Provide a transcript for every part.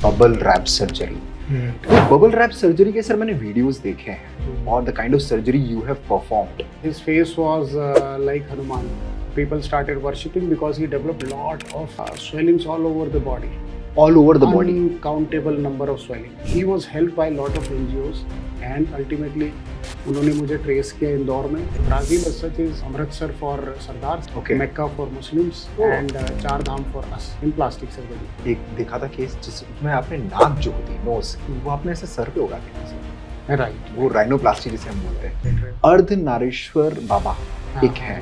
Bubble wrap surgery. Bubble wrap surgery के sir मैंने videos देखे हैं और the kind of surgery you have performed. His face was like Hanuman. People started worshipping because he developed lot of swellings all over the body. All over the body. Uncountable number of swelling. He was helped by lot of NGOs and ultimately उन्होंने मुझे trace किया इंदौर में। Brazil such is Amritsar for Sardar, Mecca for Muslims and Char Dham for us in plastic surgery. एक देखा था case जिसमें आपने नाक जो होती है नोज वो आपने ऐसे सर पे उगा दिया। राइट, वो राइनोप्लास्टी जिसे हम बोलते हैं। अर्धनारीश्वर बाबा एक है,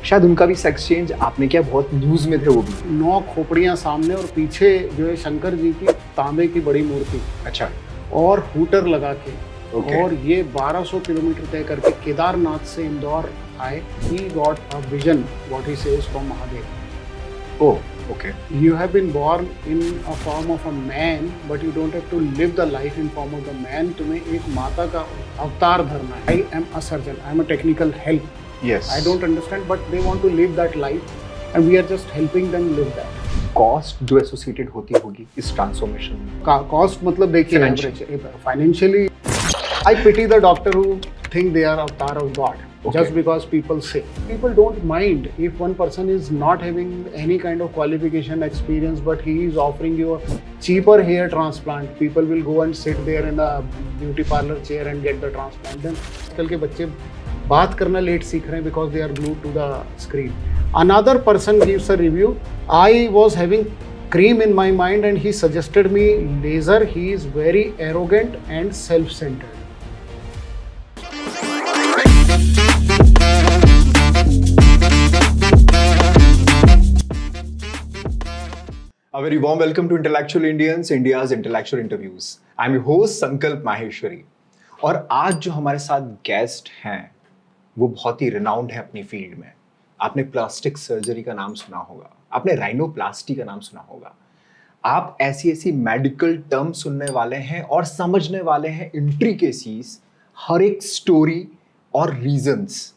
शायद उनका भी सेक्स चेंज आपने किया, बहुत न्यूज में थे वो भी। 9 खोपड़ियां सामने और पीछे जो है शंकर जी की तांबे की बड़ी मूर्ति। अच्छा। और हूटर लगा के और ये 1200 किलोमीटर तय करके केदारनाथ से इंदौर आए। He got a vision, what he says, from Mahadev. Oh, okay. You have been born in a form of a man, but you don't have to live the life in form of the man. तुम्हें एक माता का अवतार धरना है। I am a surgeon. I am a technical help. Yes. I don't understand, but they want to live that life, and we are just helping them live that. Cost जो associated होती होगी इस ट्रांसफॉर्मेशन का cost मतलब देखिए financially I pity the doctor who think they are avatar of God. Okay. Just because people say. People don't mind if one person is not having any kind of qualification, experience, but he is offering you a cheaper hair transplant. People will go and sit there in a beauty parlor chair and get the transplant. Then आजकल के बच्चे बात करना late सीख रहे हैं because they are glued to the screen. Another person gives a review. I was having cream in my mind and he suggested me laser. He is very arrogant and self-centered. A very warm welcome to Intellectual Indians, India's intellectual interviews. I'm your host संकल्प माहेश्वरी और आज जो हमारे साथ guest हैं वो बहुत ही renowned है अपनी फील्ड में। आपने प्लास्टिक सर्जरी का नाम सुना होगा, आपने राइनोप्लास्टी का नाम सुना होगा, आप ऐसी ऐसी मेडिकल टर्म सुनने वाले हैं और समझने वाले हैं इंट्रिकेसीज, हर एक स्टोरी और रीजंस।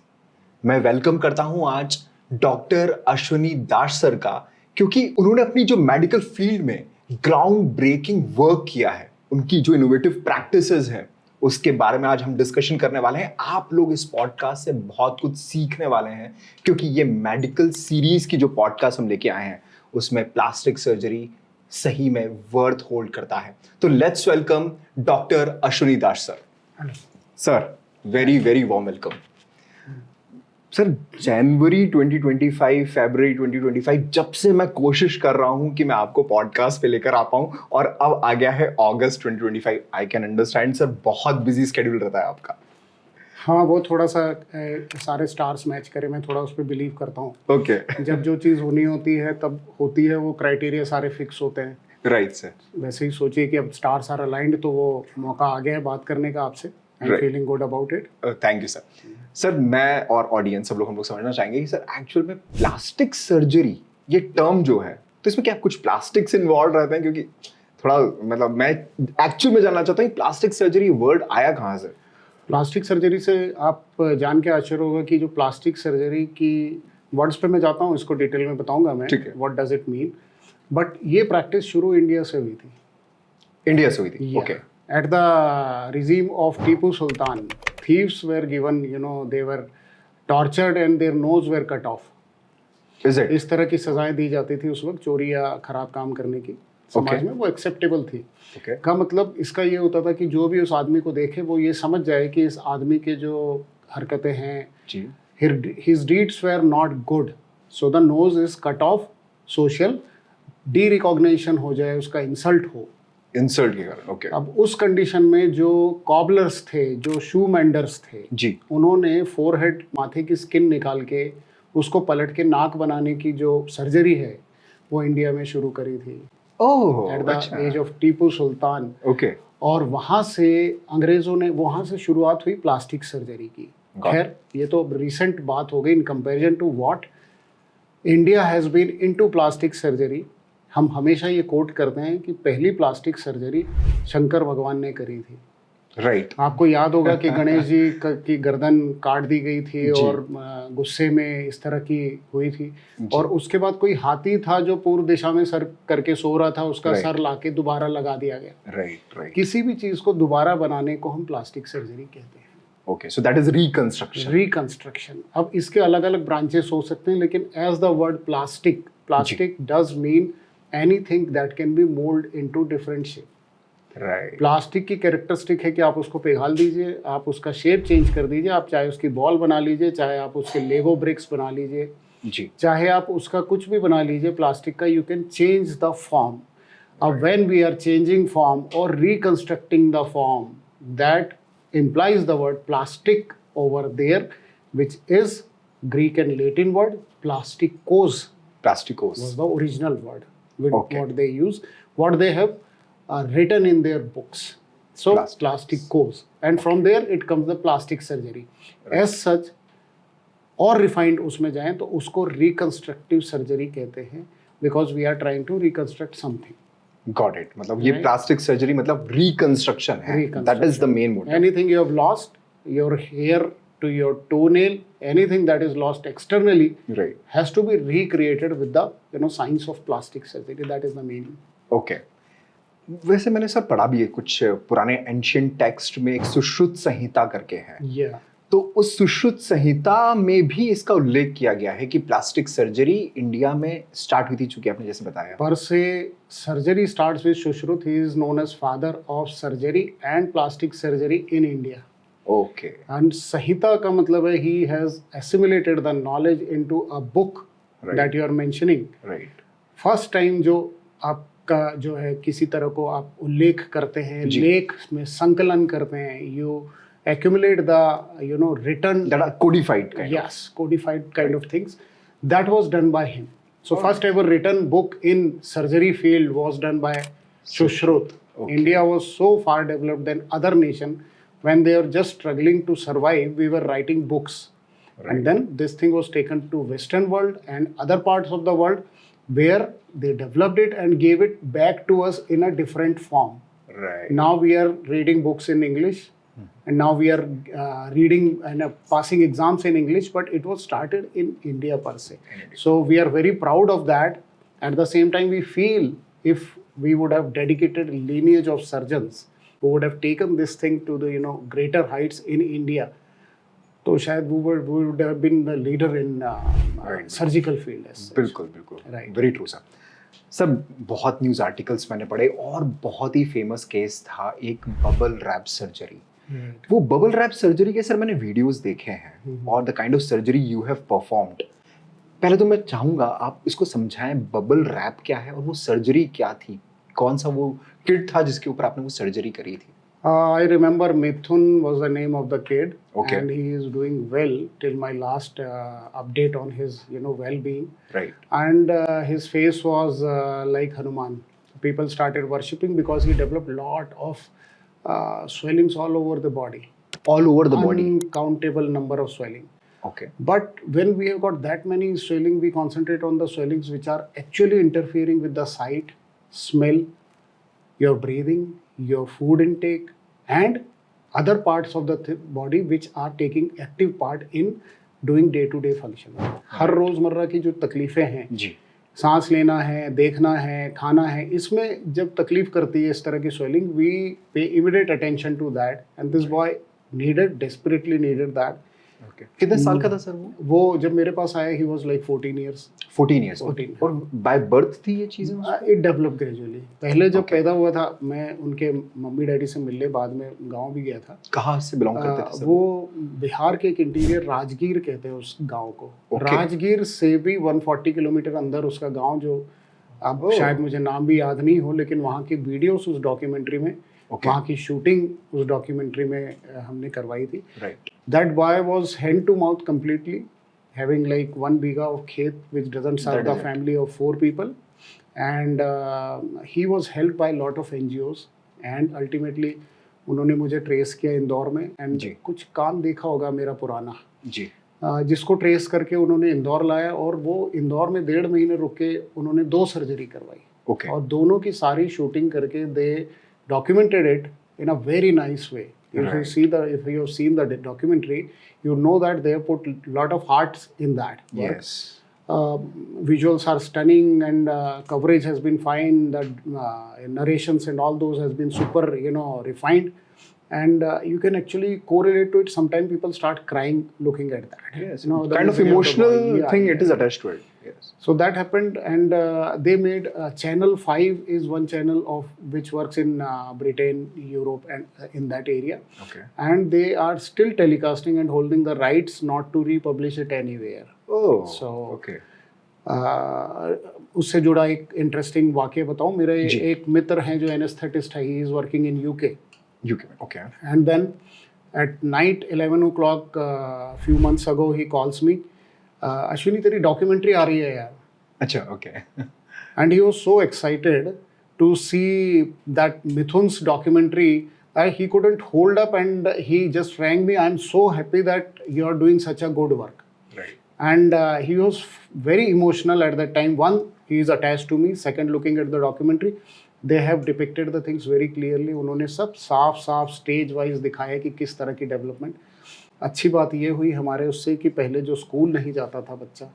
मैं वेलकम करता हूं आज डॉक्टर अश्विनी दास सर का, क्योंकि उन्होंने अपनी जो मेडिकल फील्ड में ग्राउंड ब्रेकिंग वर्क किया है, उनकी जो इनोवेटिव प्रैक्टिसेस हैं उसके बारे में आज हम डिस्कशन करने वाले हैं। आप लोग इस पॉडकास्ट से बहुत कुछ सीखने वाले हैं, क्योंकि ये मेडिकल सीरीज की जो पॉडकास्ट हम लेके आए हैं उसमें प्लास्टिक सर्जरी सही में वर्थ होल्ड करता है। तो let's welcome doctor Ashwini Das sir. Sir very very warm welcome. Sir जनवरी 2025, फरवरी 2025 जब से मैं कोशिश कर रहा हूं कि मैं आपको पॉडकास्ट पे लेकर आ पाऊं और अब आ गया है अगस्त 2025। आई कैन अंडरस्टैंड सर, बहुत बिजी स्केड्यूल रहता है आपका। हाँ, वो थोड़ा सा सारे स्टार्स मैच करे, मैं थोड़ा उस पर बिलीव करता हूँ। ओके। जब जो चीज़ होनी होती है तब होती है, वो क्राइटेरिया सारे फिक्स होते हैं। Right sir. वैसे ही सोचिए कि अब स्टार्स आर अलाइंड, तो वो मौका आ गया है बात करने का आपसे। I am feeling good about it. Thank you sir. Sir मैं और ऑडियंस सब लोग हम लोग समझना चाहेंगे कि सर एक्चुअल में प्लास्टिक सर्जरी ये टर्म जो है तो इसमें क्या कुछ प्लास्टिक्स इन्वॉल्व रहते हैं? क्योंकि थोड़ा मतलब मैं एक्चुअल में जानना चाहता हूँ प्लास्टिक सर्जरी वर्ड आया कहाँ से? प्लास्टिक सर्जरी से आप जान के आश्चर्य होगा कि जो प्लास्टिक सर्जरी की वर्ड्स पे मैं जाता हूँ, इसको डिटेल में बताऊंगा मैं what does it mean. But ये प्रैक्टिस शुरू इंडिया से हुई थी। इंडिया से हुई थी? Okay. At the regime of Tipu Sultan, thieves were given, they were tortured and their nose were cut off. Is it? इस तरह की सजाएं दी जाती थी उस वक्त, चोरी या खराब काम करने की। समाज में वो एक्सेप्टेबल थी। का मतलब इसका ये होता था कि जो भी उस आदमी को देखे वो ये समझ जाए कि इस आदमी के जो हरकतें हैं, his deeds were not good, so the nose is cut off, social de-recognition हो जाए, उसका इंसल्ट हो। इंसल्ट के कारण, ओके। अब उस कंडीशन में जो कॉबलर्स थे, जो शू मेंडर्स थे जी, उन्होंने फोरहेड, माथे की स्किन निकाल के उसको पलट के नाक बनाने की जो सर्जरी है वो इंडिया में शुरू करी थी। Oh, at the age of Tipu Sultan. Okay. और वहाँ से अंग्रेजों ने, वहाँ से शुरुआत हुई प्लास्टिक सर्जरी की। खैर ये तो रिसेंट बात हो गई in comparison to what India has been into plastic surgery. हम हमेशा ये कोट करते हैं कि पहली प्लास्टिक सर्जरी शंकर भगवान ने करी थी। राइट। आपको याद होगा कि गणेश जी की गर्दन काट दी गई थी जी। और गुस्से में इस तरह की हुई थी। जी। और उसके बाद कोई हाथी था जो पूर्व दिशा में सर करके सो रहा था, उसका Right. सर लाके दोबारा लगा दिया गया। राइट। किसी भी चीज को दोबारा बनाने को हम प्लास्टिक सर्जरी कहते हैं, okay, so that is reconstruction. Reconstruction. अब इसके अलग अलग ब्रांचेस हो सकते हैं, लेकिन as the word plastic does mean anything that can be mould into different shape. Right. Plastic की कैरेक्टरिस्टिक है कि आप उसको पिघाल दीजिए, आप उसका शेप चेंज कर दीजिए, आप चाहे उसकी बॉल बना लीजिए, चाहे आप उसके लेगो ब्रिक्स बना लीजिए, जी। चाहे आप उसका कुछ भी बना लीजिए प्लास्टिक का, you can change the form. अब when we are changing form और reconstructing the form, that implies the word plastic over there, which is Greek and Latin word. Plastikos Plasticos was the original word with Okay. what they use, what they have written in their books. So Plastics. plasticos, and from there it comes the plastic surgery. As such, और refined उसमें जाएं तो उसको reconstructive surgery कहते हैं, because we are trying to reconstruct something. Got it. मतलब ये Right. Plastic surgery मतलब रिकंस्ट्रक्शन है, that is the main motive. Anything you have lost, your hair to your toenail, anything that is lost externally right. has to be recreated with the science of plastic surgery. That is the meaning. Okay. वैसे मैंने sir पढ़ा भी है कुछ पुराने ancient text में, एक सुश्रुत संहिता करके है, Yeah. तो उस सुश्रुत संहिता में भी इसका उल्लेख किया गया है कि प्लास्टिक सर्जरी इंडिया में स्टार्ट हुई थी, चूंकि आपने जैसे बताया। Per se, surgery starts with Sushruth. He is known as father of surgery and plastic surgery in India. Okay. And Sahita का मतलब है he has assimilated the knowledge into a book Right. that you are mentioning. Right. First time जो आपका जो है किसी तरह को आप उल्लेख करते हैं, जी। लेख में संकलन करते हैं, you accumulate the written, that are codified kind. yes, codified kind of things, that was done by him. So first ever written book in surgery field was done by Sushruth. Okay. India was so far developed than other nation. When they were just struggling to survive, we were writing books. Right. And then this thing was taken to Western world and other parts of the world, where they developed it and gave it back to us in a different form. Right. Now we are reading books in English, and now we are reading and passing exams in English, but it was started in India per se. So we are very proud of that. At the same time, we feel if we would have dedicated lineage of surgeons who would have taken this thing to the greater heights in India, तो शायद we would have been the leader in Right. surgical field as such. बिल्कुल बिल्कुल, Right. Very true sir. Sir बहुत news articles मैंने पढ़े और बहुत ही famous case था एक बबल रैप सर्जरी। Right. वो बबल रैप सर्जरी के सर मैंने वीडियोस देखे हैं और the kind of surgery you have performed. पहले तो मैं चाहूँगा आप इसको समझाएं, बबल रैप क्या है और वो सर्जरी क्या थी, कौन सा वो किट था जिसके ऊपर आपने वो सर्जरी करी थी? I remember Mithun was the name of the kid, Okay. and he is doing well till my last update on his well-being. Right. And his face was like Hanuman. People started worshipping because he developed lot of swellings all over the body. All over the body. Uncountable number of swelling. Okay. But when we have got that many swelling, we concentrate on the swellings which are actually interfering with the sight, smell, your breathing, your food intake, and other parts of the body which are taking active part in doing day-to-day function. हर रोज़मर्रा की जो तकलीफ़ें हैं, जी। सांस लेना है, देखना है, खाना है, इसमें जब तकलीफ करती है इस तरह की swelling, we pay immediate attention to that, and this boy desperately needed that. Okay. कितने साल का था सर वो? वो जब मेरे पास आया he was like 14 years. 14 years. 14। और बाय बर्थ थी ये चीजें? It develop gradually. पहले जब पैदा हुआ था, मैं उनके मम्मी डैडी से मिलने बाद में गांव भी गया था। कहाँ से बिलोंग करते थे सर? वो बिहार के एक इंटीरियर राजगीर कहते हैं उस गांव को। Okay. राजगीर से भी 140 किलोमीटर अंदर उसका गांव, जो अब शायद मुझे नाम भी याद नहीं हो, लेकिन वहाँ की वीडियोस उस डॉक्यूमेंट्री में, वहाँ की शूटिंग उस डॉक्यूमेंट्री में हमने करवाई थी। Right. That boy was hand to mouth completely, having like 1 bighah of khet which doesn't serve the family of 4 people, and he was helped by a lot of NGOs, and ultimately उन्होंने मुझे trace किया इंदौर में, and कुछ काम देखा होगा मेरा पुराना जी, जिसको ट्रेस करके उन्होंने इंदौर लाया, और वो इंदौर में 1.5 महीने रुक के उन्होंने 2 सर्जरी करवाई। ओके। और दोनों की सारी शूटिंग करके they documented it in a very nice way. If you Right. see if you have seen the documentary, you know that they have put a lot of hearts in that work. Yes. Visuals are stunning, and coverage has been fine. The narrations and all those has been super, refined, and you can actually correlate to it. Sometimes people start crying looking at that. Yes. The Kind of misery the emotional boy. Yeah, thing yeah. it is attached to it. Yes. So that happened, and they made Channel 5 is one channel of which works in Britain, Europe, and in that area. Okay. And they are still telecasting and holding the rights not to republish it anywhere. Oh. So, Okay. उससे जुड़ा एक interesting वाक्य बताऊं. मेरे जी. एक मित्र हैं जो anaesthetist है. He is working in UK, UK. Okay. and then at night 11 o'clock few months ago he calls me, Ashwini तेरी डॉक्यूमेंट्री आ रही है यार. अच्छा. Okay. And he was so excited to see that Mithun's documentary. He couldn't hold up, and he just rang me. I'm so happy that you are doing such a good work. Right. And he was very emotional at that time. One, he is attached to me. Second, looking at the documentary, they have depicted the things very clearly. उन्होंने सब साफ साफ stage wise दिखाया कि किस तरह की development. अच्छी बात ये हुई हमारे उससे कि पहले जो स्कूल नहीं जाता था बच्चा,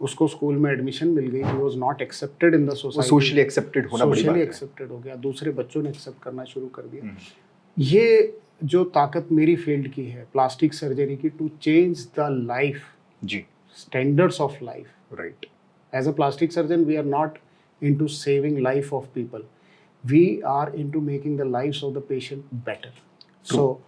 उसको स्कूल में एडमिशन मिल गई. He was not accepted in the society. Socially accepted होना बड़ी बात सोशली है. एक्सेप्टेड हो गया. दूसरे बच्चों ने एक्सेप्ट करना शुरू कर दिया. ये जो ताकत मेरी फील्ड की है प्लास्टिक सर्जरी की, टू चेंज द लाइफ, जी. standards of life. Right. As a plastic surgeon, we are not into saving life of people. We are into making the lives of the patient better. So,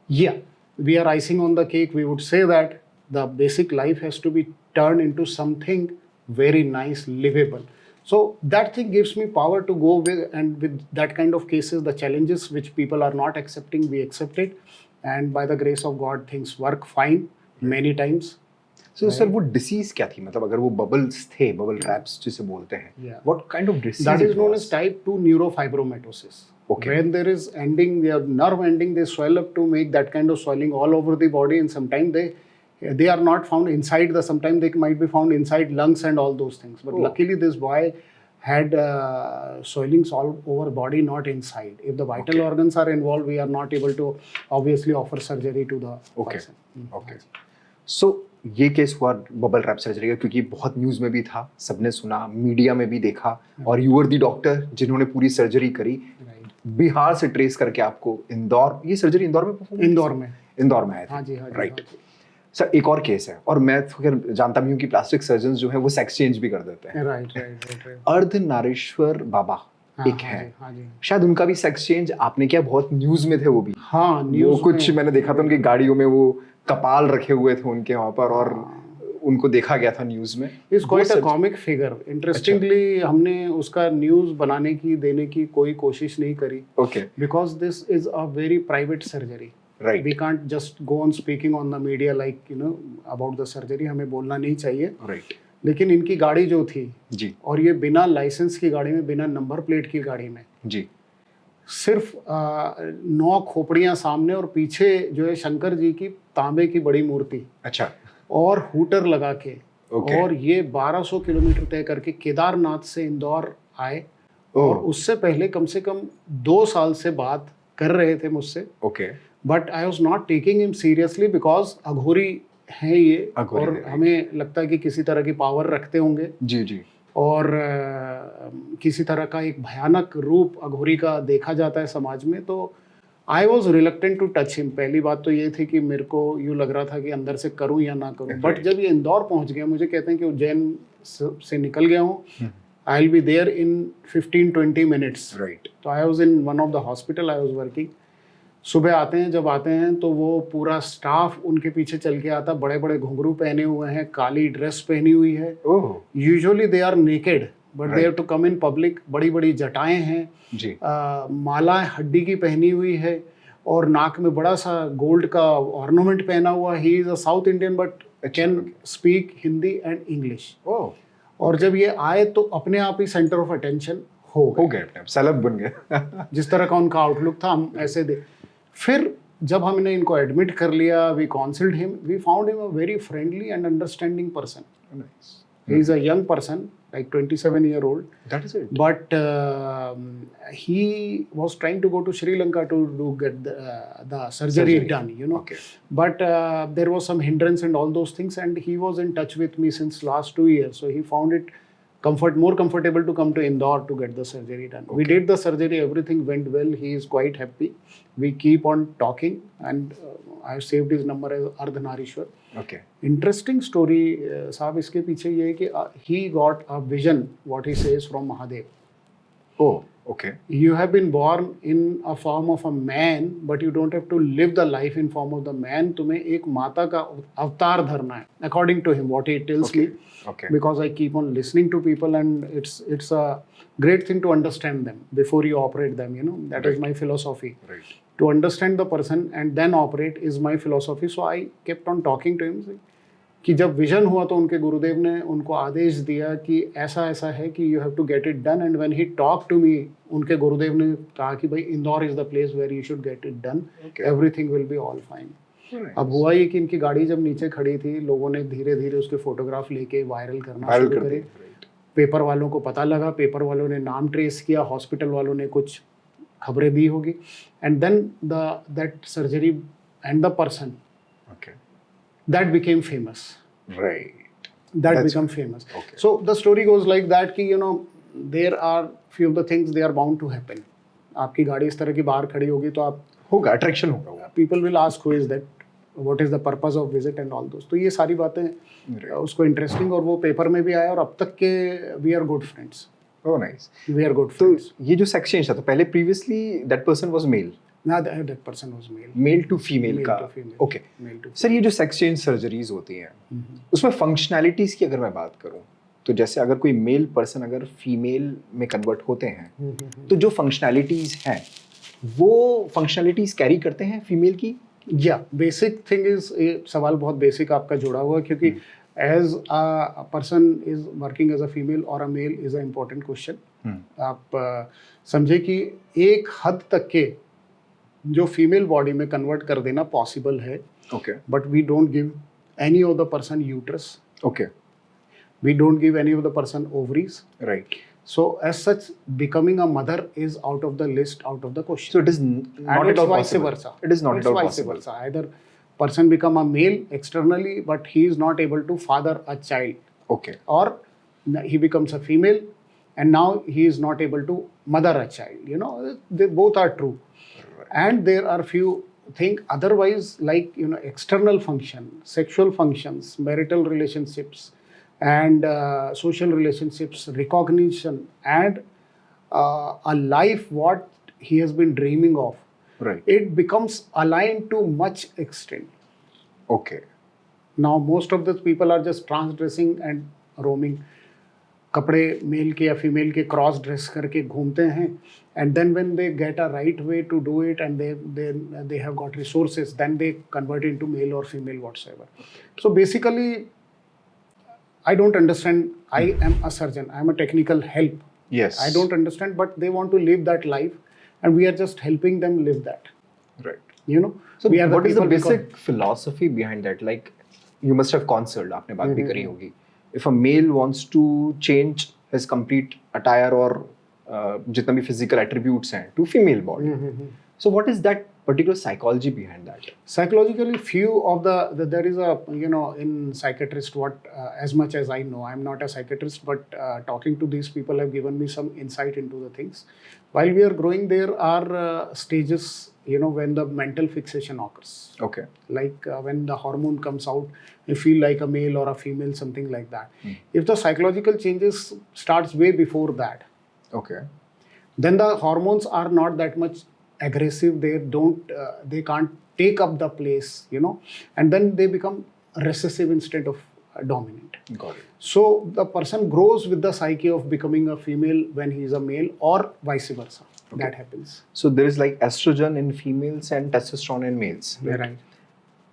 yeah, we are icing on the cake. We would say that the basic life has to be turned into something very nice, livable. So that thing gives me power to go with, and with that kind of cases, the challenges which people are not accepting, we accept it. And by the grace of God, things work fine many times. So sir वो disease क्या थी, मतलब अगर वो bubbles थे, bubble raps जिसे बोलते हैं, Yeah. what kind of disease That is it known was? as type 2 neurofibromatosis. Okay. When there is ending, their nerve ending, they swell up to make that kind of swelling all over the body, and sometimes they are not found inside the. Sometimes they might be found inside lungs and all those things. But Oh. luckily, this boy had swellings all over body, not inside. If the vital Okay. organs are involved, we are not able to obviously offer surgery to the Okay. person. Okay. So ये case हुआ bubble wrap surgery का, क्योंकि बहुत news में भी था, सबने सुना, मीडिया में भी देखा, और यू वर दी डॉक्टर जिन्होंने पूरी सर्जरी करी. Right. बिहार से ट्रेस करके आपको इंदौर, ये सर्जरी इंदौर में perform हुई? इंदौर में. इंदौर में आए थे. हाँ जी, हाँ जी. राइट. हाँ जी. सर एक और केस है, और मैं तो खैर जानता भी हूँ कि प्लास्टिक सर्जन जो है वो सेक्स चेंज भी कर देते हैं. Right, right, right, right. Ardhanarishvara बाबा हाँ, एक हाँ है, जी, हाँ जी. शायद उनका भी सेक्स चेंज आपने क्या, बहुत न्यूज में थे वो भी. हाँ, वो न्यूज़ कुछ में. मैंने देखा था उनकी गाड़ियों में वो कपाल रखे हुए थे उनके वहां पर, और उनको देखा गया था न्यूज में. इज क्वाइट अ वो कॉमिक फिगर. इंटरेस्टिंगली हमने उसका न्यूज बनाने की, देने की कोई कोशिश नहीं करी, okay. Because this is a very private surgery. Right. We can't just go on speaking on the media like about the surgery. हमें बोलना नहीं चाहिए. राइट. लेकिन इनकी गाड़ी जो थी, जी. और ये बिना लाइसेंस की गाड़ी में, बिना नंबर प्लेट की गाड़ी में, जी. सिर्फ 9 खोपड़ियां सामने, और पीछे जो है शंकर जी की तांबे की बड़ी मूर्ति, अच्छा. और हूटर लगा के, ओके. और ये 1200 किलोमीटर तय करके केदारनाथ से इंदौर आए. और उससे पहले कम से कम 2 साल से बात कर रहे थे मुझसे. Okay. But I was not taking him seriously because Aghori हैं ये, अघोरी और देवी. हमें लगता है कि किसी तरह की पावर रखते होंगे, जी. जी. और किसी तरह का एक भयानक रूप अघोरी का देखा जाता है समाज में. तो I was reluctant to touch him. पहली बात तो ये थी कि मेरे को यूँ लग रहा था कि अंदर से करूँ या ना करूँ. बट जब ये इंदौर पहुँच गया, मुझे कहते हैं कि उज्जैन से निकल गया हूँ, I will be there in 15-20 minutes. Right. तो I was in one of the hospital I was working. सुबह आते हैं, जब आते हैं तो वो पूरा स्टाफ उनके पीछे चल के आता. बड़े बड़े घुंघरू पहने हुए हैं, काली ड्रेस पहनी हुई है. Oh. Usually they are naked, but they have to come in public. बड़ी बड़ी जटाएं हैं, जी. माला हड्डी की पहनी हुई है, और नाक में बड़ा सा गोल्ड का ऑर्नामेंट पहना हुआ. He is a South Indian but can speak Hindi and English. Oh. और जब ये आए तो अपने आप ही सेंटर ऑफ अटेंशन हो गए, सेलेब बन गए. जिस तरह का उनका आउटलुक था, हम ऐसे दे. फिर जब हमने इनको एडमिट कर लिया, we counselled him, we found him a very friendly and understanding person. Nice. He is a young person, like 27-year-old. That is it. But he was trying to go to Sri Lanka to get the surgery done, you know. Okay. But there was some hindrance and all those things, and he was in touch with me since last 2 years. So he found it more comfortable to come to Indore to get the surgery done. We did the surgery, everything went well. He is quite happy. We keep on talking, and I have saved his number as Ardhanarishwar. Okay. Interesting story, साहब इसके पीछे ये है कि he got a vision, what he says, from Mahadev. Oh, okay. You have been born in a form of a man, but you don't have to live the life in form of the man. तुम्हें एक माता का अवतार धरना है, according to him, what he tells me. Okay. Because I keep on listening to people, and it's a great thing to understand them before you operate them. You know, that is my philosophy. Right. To understand the person and then operate is my philosophy. So I kept on talking to him कि जब vision हुआ तो उनके गुरुदेव ने उनको आदेश दिया कि ऐसा ऐसा है कि you have to get it done. And when he talk to me, उनके गुरुदेव ने कहा कि भाई Indore is the place where you should get it done, everything will be all fine. अब हुआ ये कि इनकी गाड़ी जब नीचे खड़ी थी, लोगों ने धीरे धीरे उसके फोटोग्राफ लेके वायरल करना शुरू करे. पेपर वालों को पता लगा, पेपर वालों ने नाम ट्रेस किया, हॉस्पिटल वालों ने कुछ खबरें दी होगी, and then that surgery and the person that became famous. Right. That became famous. Okay. So the story goes like that कि you know there are few of the things they are bound to happen. आपकी गाड़ी इस तरह की बाहर खड़ी होगी तो आप होगा, attraction होगा. People will ask who is that, what is the purpose of visit and all those. तो ये सारी बातें उसको इंटरेस्टिंग, और वो पेपर में भी आया, और अब तक के we are good friends. Oh, nice. We are good friends. तो ये जो sex change था, तो पहले previously that person was male. Now that person was male. Male to female का. to female. Okay. Male to sir, ये जो sex change surgeries होती हैं, उसमें functionalities की अगर मैं बात करूं, तो जैसे अगर कोई मेल पर्सन अगर फीमेल में कन्वर्ट होते हैं, तो जो फंक्शनैलिटीज हैं वो फंक्शनैलिटीज कैरी करते हैं फीमेल की. या बेसिक थिंग इज, सवाल बहुत बेसिक आपका जुड़ा हुआ, क्योंकि as a person is working as a female और a male is a important question. आप समझे कि एक हद तक के जो फीमेल बॉडी में कन्वर्ट कर देना पॉसिबल है. Okay. But we don't give any of the person uterus. Okay. We don't give any of the person ovaries. Right. So as such, becoming a mother is out of the list, out of the question. So it is not at all vice possible. versa. It is not It's at all vice possible. versa. Either person become a male externally, but he is not able to father a child, Okay. or he becomes a female and now he is not able to mother a child. You know, they both are true. And there are few things otherwise, like, you know, external function, sexual functions, marital relationships, and social relationships, recognition, and a life what he has been dreaming of. Right. It becomes aligned to much extent. Okay. Now most of the people are just transdressing and roaming. कपड़े mail के या female के cross dress करके घूमते हैं, and then when they get a right way to do it and they have got resources, then they convert into male or female whatsoever. So basically, I don't understand. I am a surgeon. I am a technical help. Yes. I don't understand, but they want to live that life, and we are just helping them live that. Right. You know. So we are what is the people basic philosophy behind that? Like, you must have consulted. आपने बात भी करी होगी. If a male wants to change his complete attire or जितना भी physical attributes हैं to female body, so what is that particular psychology behind that? Psychologically, few of the there is a, you know, in psychiatrist, what as much as I know, I'm not a psychiatrist, but talking to these people have given me some insight into the things. While we are growing, there are stages, you know, when the mental fixation occurs. Okay. Like when the hormone comes out, you feel like a male or a female, something like that. If the psychological changes starts way before that, Okay. then the hormones are not that much aggressive. They can't take up the place, you know, and then they become recessive instead of dominant. Got it. So the person grows with the psyche of becoming a female when he is a male, or vice versa. Okay. That happens. So there is like estrogen in females and testosterone in males. Right.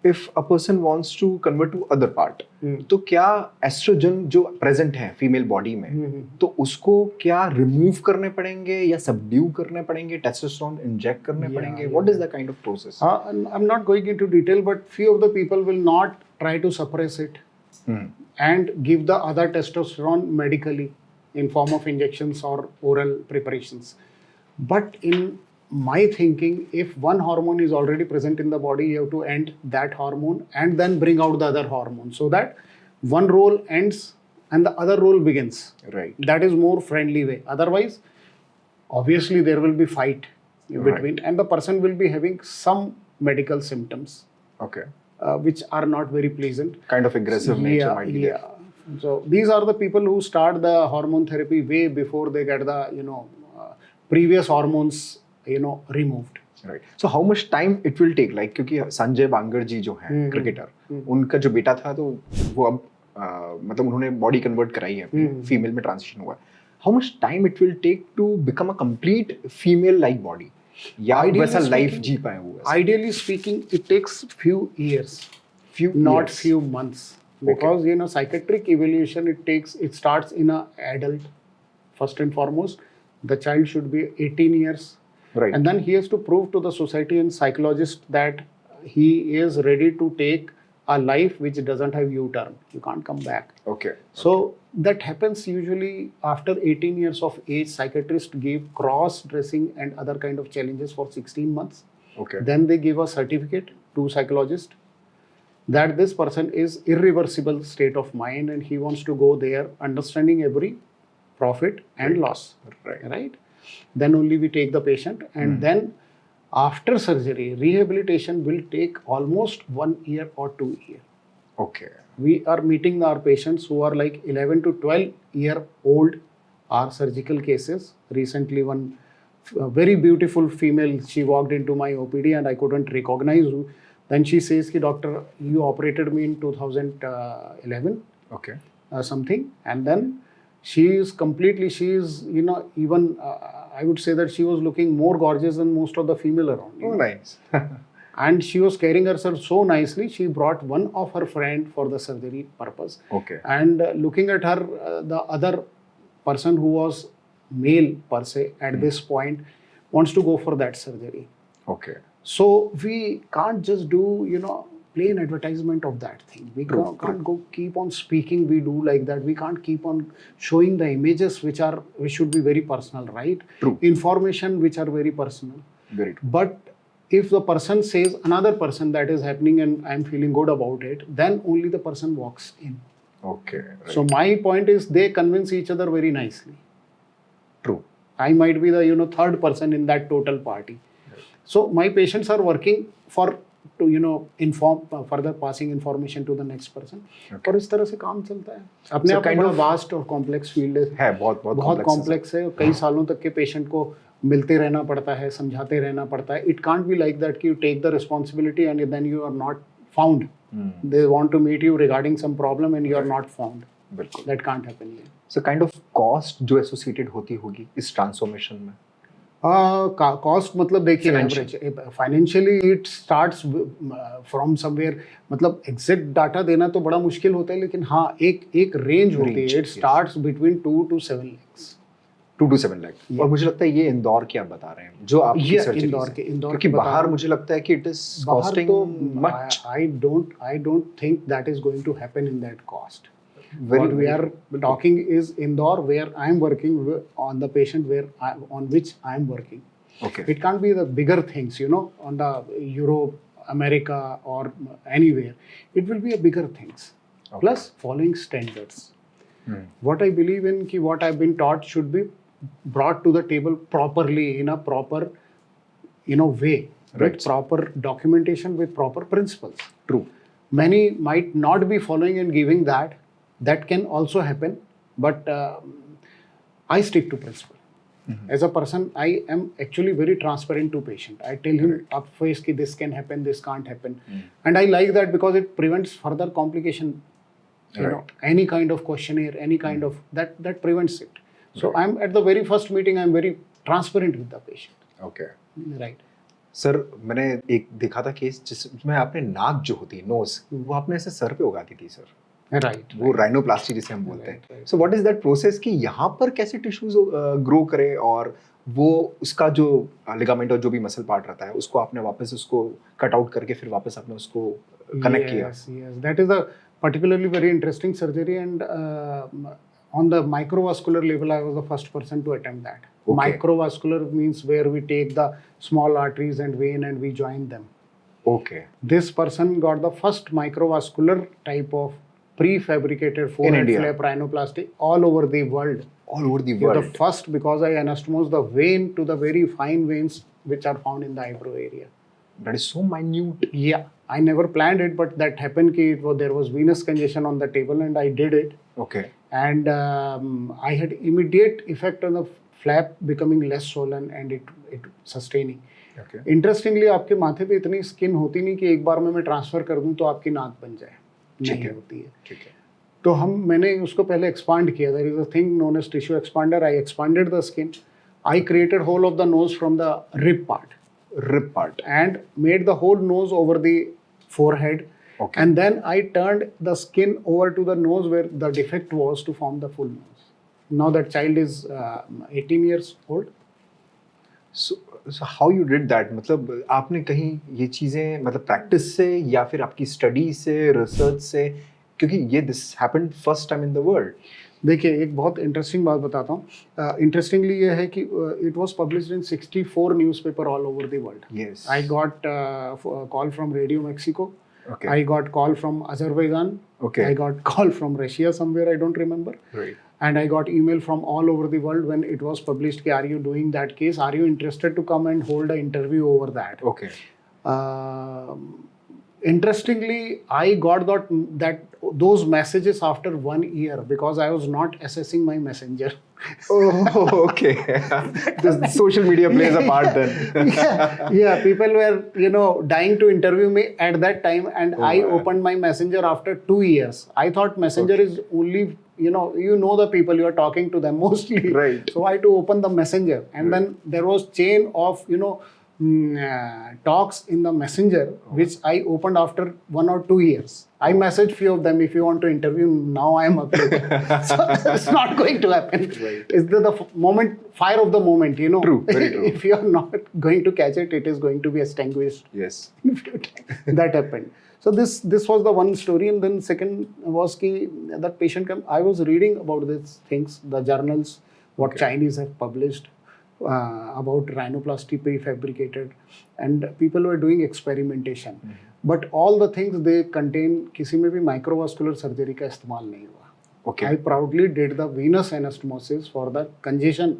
If a person wants to convert to other part, तो क्या oestrogen जो present है female body में, तो उसको क्या remove करने पड़ेंगे या सबड्यू करने पड़ेंगे, टेस्टोस्टेरोन इंजेक्ट करने पड़ेंगे? What is the kind of process? I'm not going into detail, but few of the people will not try to suppress it and give the other testosterone medically. in form of injections or oral preparations. But in my thinking, if one hormone is already present in the body, you have to end that hormone and then bring out the other hormone, so that one role ends and the other role begins. Right. That is more friendly way. Otherwise, obviously there will be fight in between, and the person will be having some medical symptoms Okay. which are not very pleasant. Kind of aggressive nature might be there. So these are the people who start the hormone therapy way before they get the previous hormones removed. Right so how much time it will take like, क्योंकि संजय बांगर जी जो हैं cricketer, उनका जो बेटा था तो वो अब मतलब उन्होंने बॉडी कन्वर्ट कराई है, फीमेल में ट्रांजिशन हुआ है. How much time it will take to become a complete female like body, या वैसा लाइफ जी पाए वो? Ideally speaking, it takes few years, not few months, because psychiatric evaluation it starts in a adult. First and foremost, the child should be 18 years. Right. And then he has to prove to the society and psychologist that he is ready to take a life which doesn't have U-turn. You can't come back. Okay. So that happens usually after 18 years of age. Psychiatrists give cross-dressing and other kind of challenges for 16 months. Okay. Then they give a certificate to psychologist that this person is irreversible state of mind and he wants to go there, understanding every profit and loss. Right. Then only we take the patient, and then after surgery, rehabilitation will take almost 1 year or 2 years. Okay. We are meeting our patients who are like 11 to 12-year-old are surgical cases. Recently, one very beautiful female, she walked into my OPD and I couldn't recognize her. Then she says, "Doctor, you operated me in 2011, Okay. something," and then she is even I would say that she was looking more gorgeous than most of the female around. Oh, nice. And she was carrying herself so nicely. She brought one of her friend for the surgery purpose. Okay. And looking at her, the other person who was male per se at this point wants to go for that surgery. Okay. So we can't just do plain advertisement of that thing. We can't go keep on speaking. We do like that. We can't keep on showing the images which should be very personal, right? True. Information which are very personal. Very true. But if the person says another person that is happening and I'm feeling good about it, then only the person walks in. Okay. Right. So my point is they convince each other very nicely. True. I might be the third person in that total party. Right. So my patients are working to inform further passing information to the next person. Okay. और इस तरह से काम चलता है. अपने आप में वास्ट और कॉम्प्लेक्स फील्ड है, बहुत कॉम्प्लेक्स है. कई सालों तक के पेशेंट को मिलते रहना पड़ता है, समझाते रहना पड़ता है. It can't be like that कि you take the responsibility and then you are not found. They want to meet you regarding some problem and you are not found. बिल्कुल. That can't happen. So kind of cost जो associated होती होगी इस transformation में? Cost मतलब देखिए financially it starts from somewhere. मतलब exact data देना तो बड़ा मुश्किल होता है, लेकिन हाँ एक रेंज होती है. It starts between 2 to 7 lakhs. 2 to 7 lakh. और मुझे लगता है ये इंदौर की आप बता रहे हैं जो आप इंदौर के क्योंकि बाहर मुझे लगता है कि it is costing much. I don't think that is going to happen in that cost. What we are talking is Indore, where I am working on the patient on which I am working. Okay. It can't be the bigger things, on the Europe, America, or anywhere. It will be a bigger things. Okay. Plus following standards. What I believe in, what I've been taught should be brought to the table properly in a proper, way. Right. With proper documentation, with proper principles. True. Many might not be following and giving that. That can also happen, but I stick to principle. As a person, I am actually very transparent to patient. I tell him up face ki this can happen, this can't happen, and I like that because it prevents further complication. Any kind of questionnaire, any kind of that prevents it. So I'm at the very first meeting, I'm very transparent with the patient. Okay. Right. Sir मैंने एक देखा था case जिसमें आपने नाक जो होती है, नोज, वो आपने ऐसे सर पे उगा दी थी सर. राइट. वो राइनोप्लास्टी जिसे हम बोलते हैं. So what is that process कि यहाँ पर कैसे टिश्यूज ग्रो करे और वो उसका जो लिगामेंट और जो भी मसल पार्ट रहता है उसको आपने वापस उसको कट आउट करके फिर वापस आपने उसको कनेक्ट किया. Yes, that is a particularly very interesting surgery, and On the microvascular level, I was the first person to attempt that. Okay. Microvascular means where we take the small arteries and vein and we join them. Okay. This person got the first microvascular type of prefabricated forehead India. flap rhinoplasty all over the world. All over the You're world. the first because I anastomosed the vein to the very fine veins which are found in the eyebrow area. That is so minute. Yeah, I never planned it, but that happened. There was venous congestion on the table, and I did it. Okay. And I had immediate effect on the flap becoming less swollen and it sustaining. Okay. Interestingly आपके माथे पे इतनी skin होती नहीं कि एक बार में मैं ट्रांसफर कर दूं तो आपकी नाक बन जाए, नहीं होती है. ठीक है. तो मैंने उसको पहले एक्सपांड किया. There is a thing known as tissue expander. I expanded the skin. I created hole of the nose from the rib part Rib part. and made the whole nose over the forehead. Okay. And then I turned the skin over to the nose where the defect was to form the full nose. Now that child is 18 years old. So how you did that? मतलब आपने कहीं ये चीजें मतलब practice से या फिर आपकी स्टडी से, रिसर्च से, क्योंकि ये this happened first time in the world. देखिए एक बहुत इंटरेस्टिंग बात बताता हूँ. इंटरेस्टिंगली ये है कि it was published in 64 newspaper all over the world. Yes. I got call from radio Mexico. Okay. I got call from Azerbaijan. Okay. I got call from Russia somewhere, I don't remember. Right. And I got email from all over the world when it was published. Are you doing that case? Are you interested to come and hold an interview over that? Okay. Interestingly, I got those messages after 1 year because I was not assessing my messenger. Oh, okay. The social media plays a part then. Yeah, people were dying to interview me at that time, and I man. opened my messenger after 2 years. I thought messenger is only the people you are talking to them mostly. Right. So I had to open the messenger, and then there was chain of talks in the messenger which I opened after 1 or 2 years. I messaged few of them, if you want to interview now, I am available. So it's not going to happen. Right. It's the fire of the moment, True, very true. If you are not going to catch it, it is going to be extinguished. Yes. That happened. So this was the one story, and then second was that patient came. I was reading about these things, the journals, what Chinese have published about rhinoplasty prefabricated, and people were doing experimentation. But all the things they contain, किसी में भी microvascular surgery का इस्तेमाल नहीं हुआ. Okay. I proudly did the venous anastomosis for the congestion.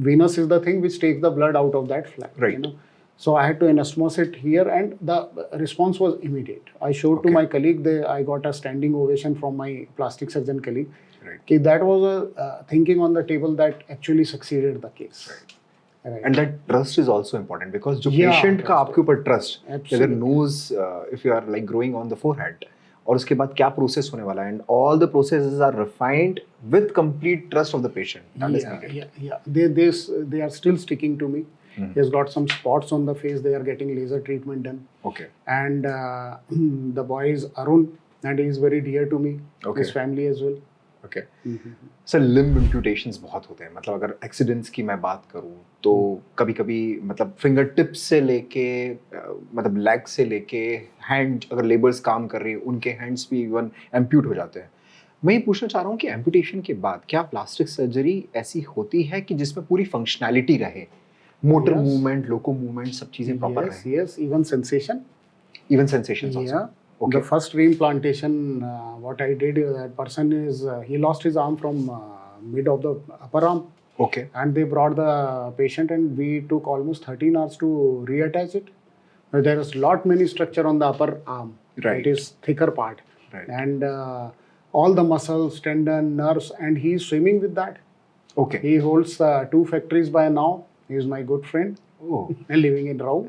Venous is the thing which takes the blood out of that flap. Right. So I had to anastomose it here, and the response was immediate. I showed to my colleague. I got a standing ovation from my plastic surgeon colleague. Right. That was a thinking on the table that actually succeeded the case. Right. And that trust is also important because जो Yeah, patient का आपके ऊपर trust, Absolutely. अगर knows if you are like growing on the forehead, और उसके बाद क्या process होने वाला है, and all the processes are refined with complete trust of the patient. That is needed. Yeah. They are still sticking to me. He has got some spots on the face. They are getting laser treatment done. Okay. And the boy is Arun, and he is very dear to me. Okay. His family as well. Okay. Sir limb amputations बहुत होते हैं. मतलब अगर accidents की मैं बात करूँ तो कभी कभी मतलब फिंगर टिप्स से लेके मतलब लेग से लेके हैंड, अगर लेबर्स काम कर रही है उनके हैंड्स भी इवन एम्प्यूट हो जाते हैं. मैं ये पूछना चाह रहा हूँ कि एम्प्यूटेशन के बाद क्या प्लास्टिक सर्जरी ऐसी होती है कि जिसमें पूरी फंक्शनैलिटी रहे, मोटर Yes. मूवमेंट, लोको मूवमेंट, सब चीजें प्रॉपर Yes, रहे, yes, even sensation. Even sensations also? Yeah. Okay. The first reimplantation, what I did, that person is he lost his arm from mid of the upper arm, Okay. and they brought the patient, and we took almost 13 hours to reattach it. There is lot many structure on the upper arm. Right. It is thicker part. Right. And all the muscles, tendon, nerves, and he is swimming with that. Okay. He holds 2 factories by now. He is my good friend, Oh. living in Rao.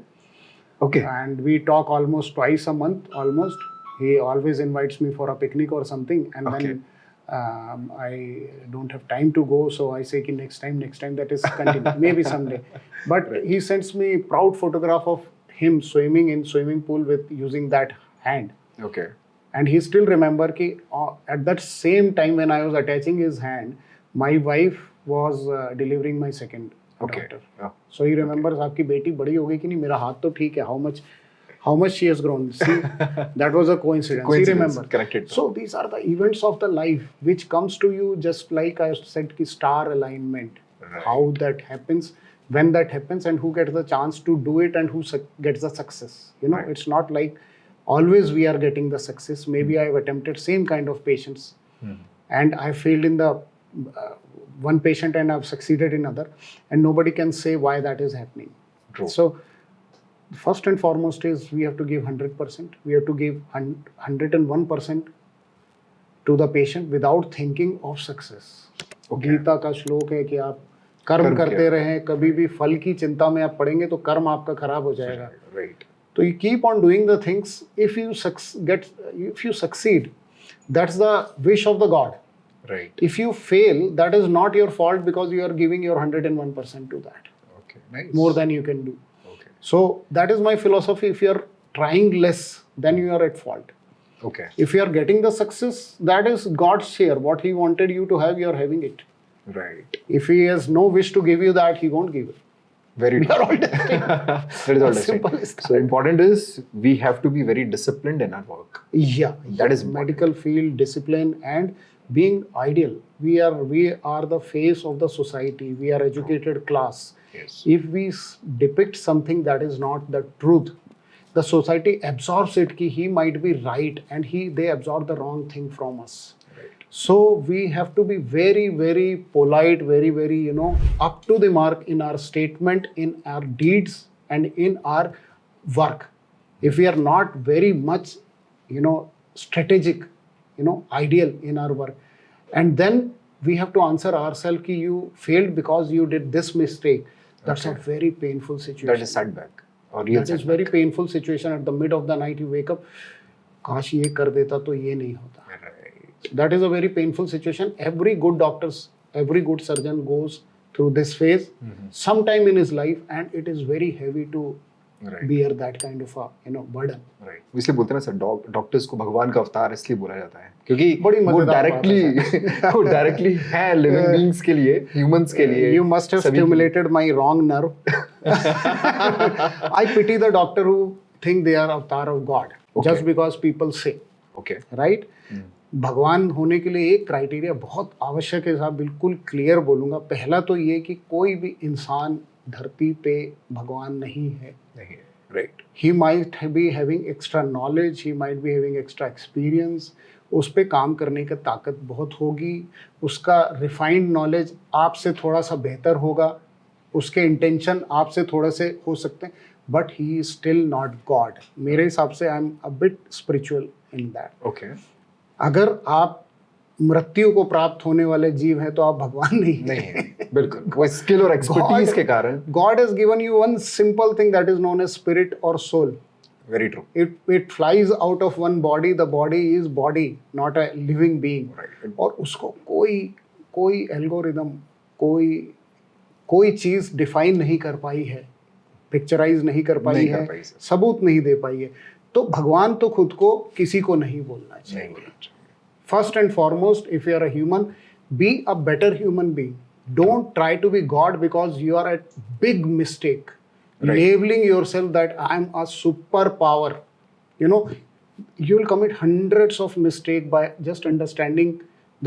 Okay. And we talk almost twice a month, almost. He always invites me for a picnic or something, and Okay. then I don't have time to go, so I say ki next time, that is continue, maybe someday. But he sends me proud photograph of him swimming in swimming pool with using that hand. Okay. And he still remember ki at that same time when I was attaching his hand, my wife was delivering my second Okay. daughter. Yeah. So he remembers, आपकी बेटी बड़ी हो गई कि नहीं, मेरा हाथ तो ठीक है, how much how much she has grown. See, that was a coincidence. See, Coincidence, remember. corrected. So these are the events of the life which comes to you, just like I said, ki star alignment. Right. How that happens, when that happens, and who gets the chance to do it, and who gets the success. You know, Right. it's not like always we are getting the success. Maybe I've attempted same kind of patients, and I failed in the one patient, and I've succeeded in other, and nobody can say why that is happening. True. So first and foremost is we have to give 100%. We have to give 101% to the patient without thinking of success. Okay. Gita का श्लोक है कि आप कर्म कर्म करते क्या? रहें, कभी भी फल की चिंता में आप पड़ेंगे तो कर्म आपका खराब हो जाएगा. Right. So you keep on doing the things. If you succeed, that's the wish of the God. Right. If you fail, that is not your fault, because you are giving your 101% to that, Okay. Nice. more than you can do. Okay. So that is my philosophy. If you are trying less, then you are at fault. Okay. If you are getting the success, that is God's share. What He wanted you to have, you are having it. Right. If He has no wish to give you that, He won't give it. Very We true. are all destined. That is all destined. Simple as that. So important is we have to be very disciplined in our work. Yeah, That is important. medical field, discipline, and being ideal. We are the face of the society. We are educated class. Yes. If we depict something that is not the truth, the society absorbs it. Ki he might be right, and they absorb the wrong thing from us. Right. So we have to be very, very polite, very, very, up to the mark in our statement, in our deeds, and in our work. If we are not very much, strategic, ideal in our work, and then we have to answer ourselves ki you failed because you did this mistake. That's a very painful situation. That is setback or real That is setback. very painful situation. At the mid of the night you wake up, काश ये कर देता तो ये नहीं होता. Right. That is a very painful situation. Every good doctors, every good surgeon goes through this phase sometime in his life, and it is very heavy to Right. bear that kind of a burden. Right. इसलिए बोलते हैं ना sir, doctors को भगवान का अवतार इसलिए बोला जाता है क्योंकि बड़ी वो मजेदार बात वो डायरेक्टली है लिविंग बीइंग्स के लिए, ह्यूमंस के लिए. You must have सभी के लिए. stimulated my wrong nerve. I pity the doctor who think they are avatar of God, Okay. just because people say, Okay. right? भगवान होने के लिए एक क्राइटेरिया बहुत आवश्यक है साहब, बिल्कुल क्लियर बोलूंगा. पहला तो ये कि कोई भी इंसान धरती पे भगवान नहीं है. नहीं. Right. He might be having extra knowledge, he might be having extra experience. उस पे काम करने की ताकत बहुत होगी, उसका रिफाइंड नॉलेज आपसे थोड़ा सा बेहतर होगा, उसके इंटेंशन आपसे थोड़े से हो सकते हैं, but he is still not God. मेरे हिसाब से I am a bit spiritual in that. Okay. अगर आप मृत्यु को प्राप्त होने वाले जीव हैं तो आप भगवान नहीं नहीं है. बिल्कुल. वो स्किल और एक्सपर्टीज के कारण. God has given you one simple thing that is known as spirit और soul. Very true. It flies out of one body. The body is body, not a living being. Right. और उसको कोई algorithm, कोई चीज define नहीं कर पाई है, picturise नहीं कर पाई नहीं कर है, पाई सर. सबूत नहीं दे पाई है. तो भगवान तो खुद को किसी को नहीं बोलना नहीं चाहिए. बोलना चाहिए. First and foremost, if you are a human, be a better human being. Don't try to be God, because you are at big mistake. Right. Labeling yourself that I am a superpower. You will commit hundreds of mistakes by just understanding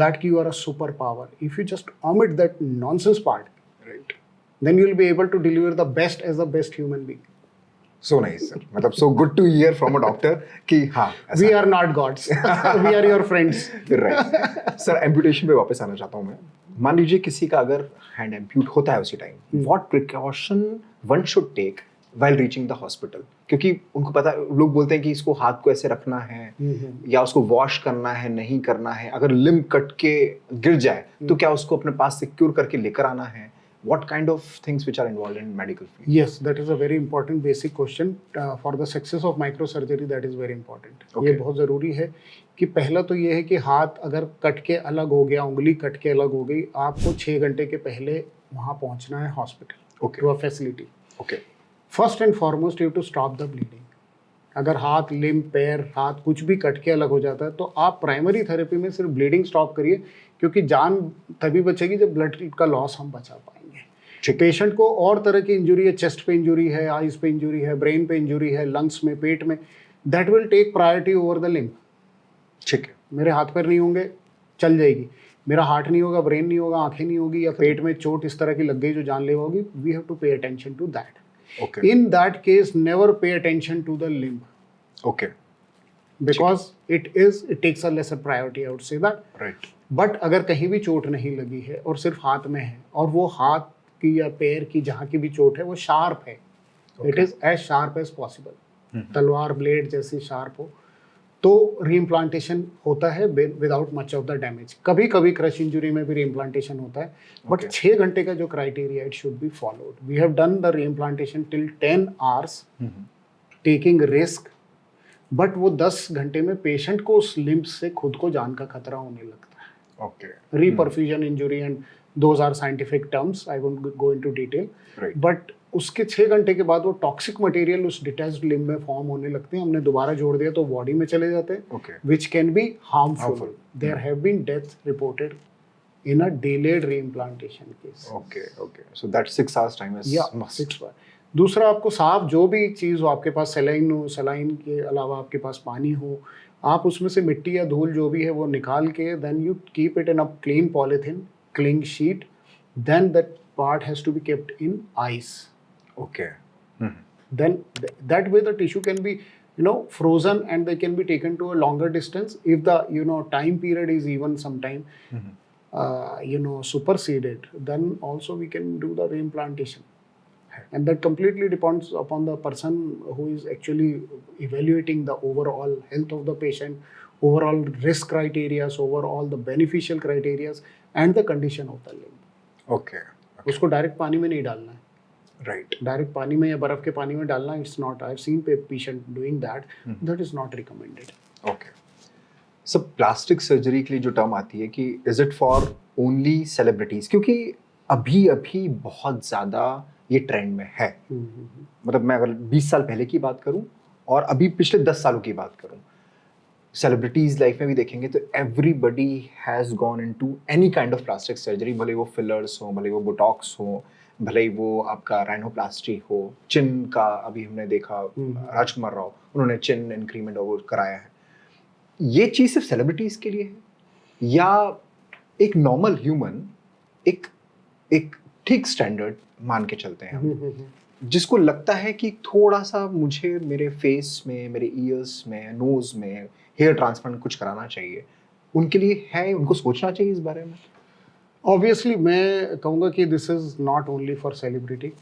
that you are a superpower. If you just omit that nonsense part, Right. then you will be able to deliver the best as the best human being. So nice sir. मतलब so good to hear from a doctor कि हाँ We are not gods. We are your friends. Right. Sir amputation पे वापस आना चाहता हूँ मैं. मान लीजिए किसी का अगर हैंड एम्प्यूट होता है उसी time, what precaution one should take while reaching the hospital, क्योंकि उनको पता, लोग बोलते हैं कि इसको हाथ को ऐसे रखना है या उसको वॉश करना है, नहीं करना है, अगर लिम्ब कट के गिर जाए तो क्या उसको अपने पास सिक्योर करके लेकर आना है. What kind of things which are involved in medical field? Yes, that is a very important basic question. For the success of microsurgery, that is very important. Okay. ये बहुत ज़रूरी है कि पहला तो ये है कि हाथ अगर कट के अलग हो गया, उंगली कट के अलग हो गई, आपको 6 घंटे के पहले वहाँ पहुँचना है hospital, Okay. To a facility. Okay. First and foremost you to stop the bleeding. अगर हाथ, लिम्ब, पैर, हाथ कुछ भी कट के अलग हो जाता है तो आप प्राइमरी थेरेपी में सिर्फ ब्लीडिंग स्टॉप करिए, क्योंकि जान तभी बचेगी जब ब्लड का लॉस हम बचा पाएंगे. पेशेंट को और तरह की इंजरी है, चेस्ट पे इंजरी है, आईज पे इंजरी है, ब्रेन पे इंजरी है, लंग्स में, पेट में, that will take priority over the limb. ठीक है। मेरे हाथ पैर नहीं होंगे, चल जाएगी। मेरा हार्ट नहीं होगा, ब्रेन नहीं होगा, आंखें नहीं होगी, या पेट में चोट इस तरह की लग गई जो जानलेवा होगी, we have to pay attention to that. Okay in that case never pay attention to the limb, okay because it takes a lesser priority, I would say that. Right. But अगर कहीं भी चोट नहीं लगी है और सिर्फ हाथ में है, और वो हाथ की या पैर की जहाँ की भी चोट है वो शार्प है, it is as sharp as possible, तलवार ब्लेड जैसी शार्प हो, तो रीइम्प्लांटेशन होता है without much of the damage. कभी कभी क्रश इंजरी में भी रीइम्प्लांटेशन होता है, बट Okay. 6 घंटे का जो criteria it should be followed. We have done the reimplantation till 10 hours, taking risk, but वो 10 घंटे में पेशेंट को उस लिम्ब से खुद को जान का खतरा होने लगता है। Okay reperfusion injury, and those are scientific terms, I won't go into detail, right. But उसके 6 घंटे के बाद वो टॉक्सिक मटेरियल उस डिटैच्ड लिम्ब में फॉर्म होने लगते हैं। हमने दोबारा जोड़ दिया तो बॉडी में चले जाते हैं, okay which can be harmful. Harmful. There have been deaths reported in a delayed reimplantation case. Okay okay so that 6 hours time is Yeah, 6 बार। दूसरा, आपको साफ जो भी चीज़ हो, आपके पास सलाइन हो, सलाइन के अलावा आपके पास पानी हो, आप उसमें से मिट्टी या धूल जो भी है वो निकाल के, then you keep it in a clean polythene, clean sheet, then that part has to be kept in ice. Okay Then that way the tissue can be frozen, and they can be taken to a longer distance. If the time period is even sometime superseded, then also we can do the reimplantation, and that completely depends upon the person who is actually evaluating the overall health of the patient, overall risk criteria, overall the beneficial criteria, and the condition of the limb. Okay उसको direct पानी में नहीं डालना है, right. Direct पानी में या बर्फ के पानी में डालना, it's not, I have scene patient doing that, that is not recommended. Okay so plastic surgery के लिए जो टर्म आती है कि is it for only celebrities, क्योंकि अभी अभी बहुत ज़्यादा ये ट्रेंड में है। मतलब मैं अगर 20 साल पहले की बात करूं और अभी पिछले 10 सालों की बात करूं, सेलिब्रिटीज लाइफ में भी देखेंगे तो everybody has gone into any kind of plastic surgery, भले वो फिलर्स हो, भले वो बोटॉक्स हो, भले ही वो आपका राइनोप्लास्टी हो, चिन का अभी हमने देखा राजकुमार राव, उन्होंने चिन इंक्रीमेंट और वो कराया है। ये चीज़ सिर्फ सेलिब्रिटीज के लिए है या एक नॉर्मल ह्यूमन एक एक ठीक स्टैंडर्ड मान के चलते हैं हम, जिसको लगता है कि थोड़ा सा मुझे मेरे फेस में, मेरे ईयर्स में, नोज में हेयर ट्रांसप्लांट कुछ कराना चाहिए, उनके लिए है, उनको सोचना चाहिए इस बारे में? ऑब्वियसली मैं कहूँगा कि this is not only for celebrity,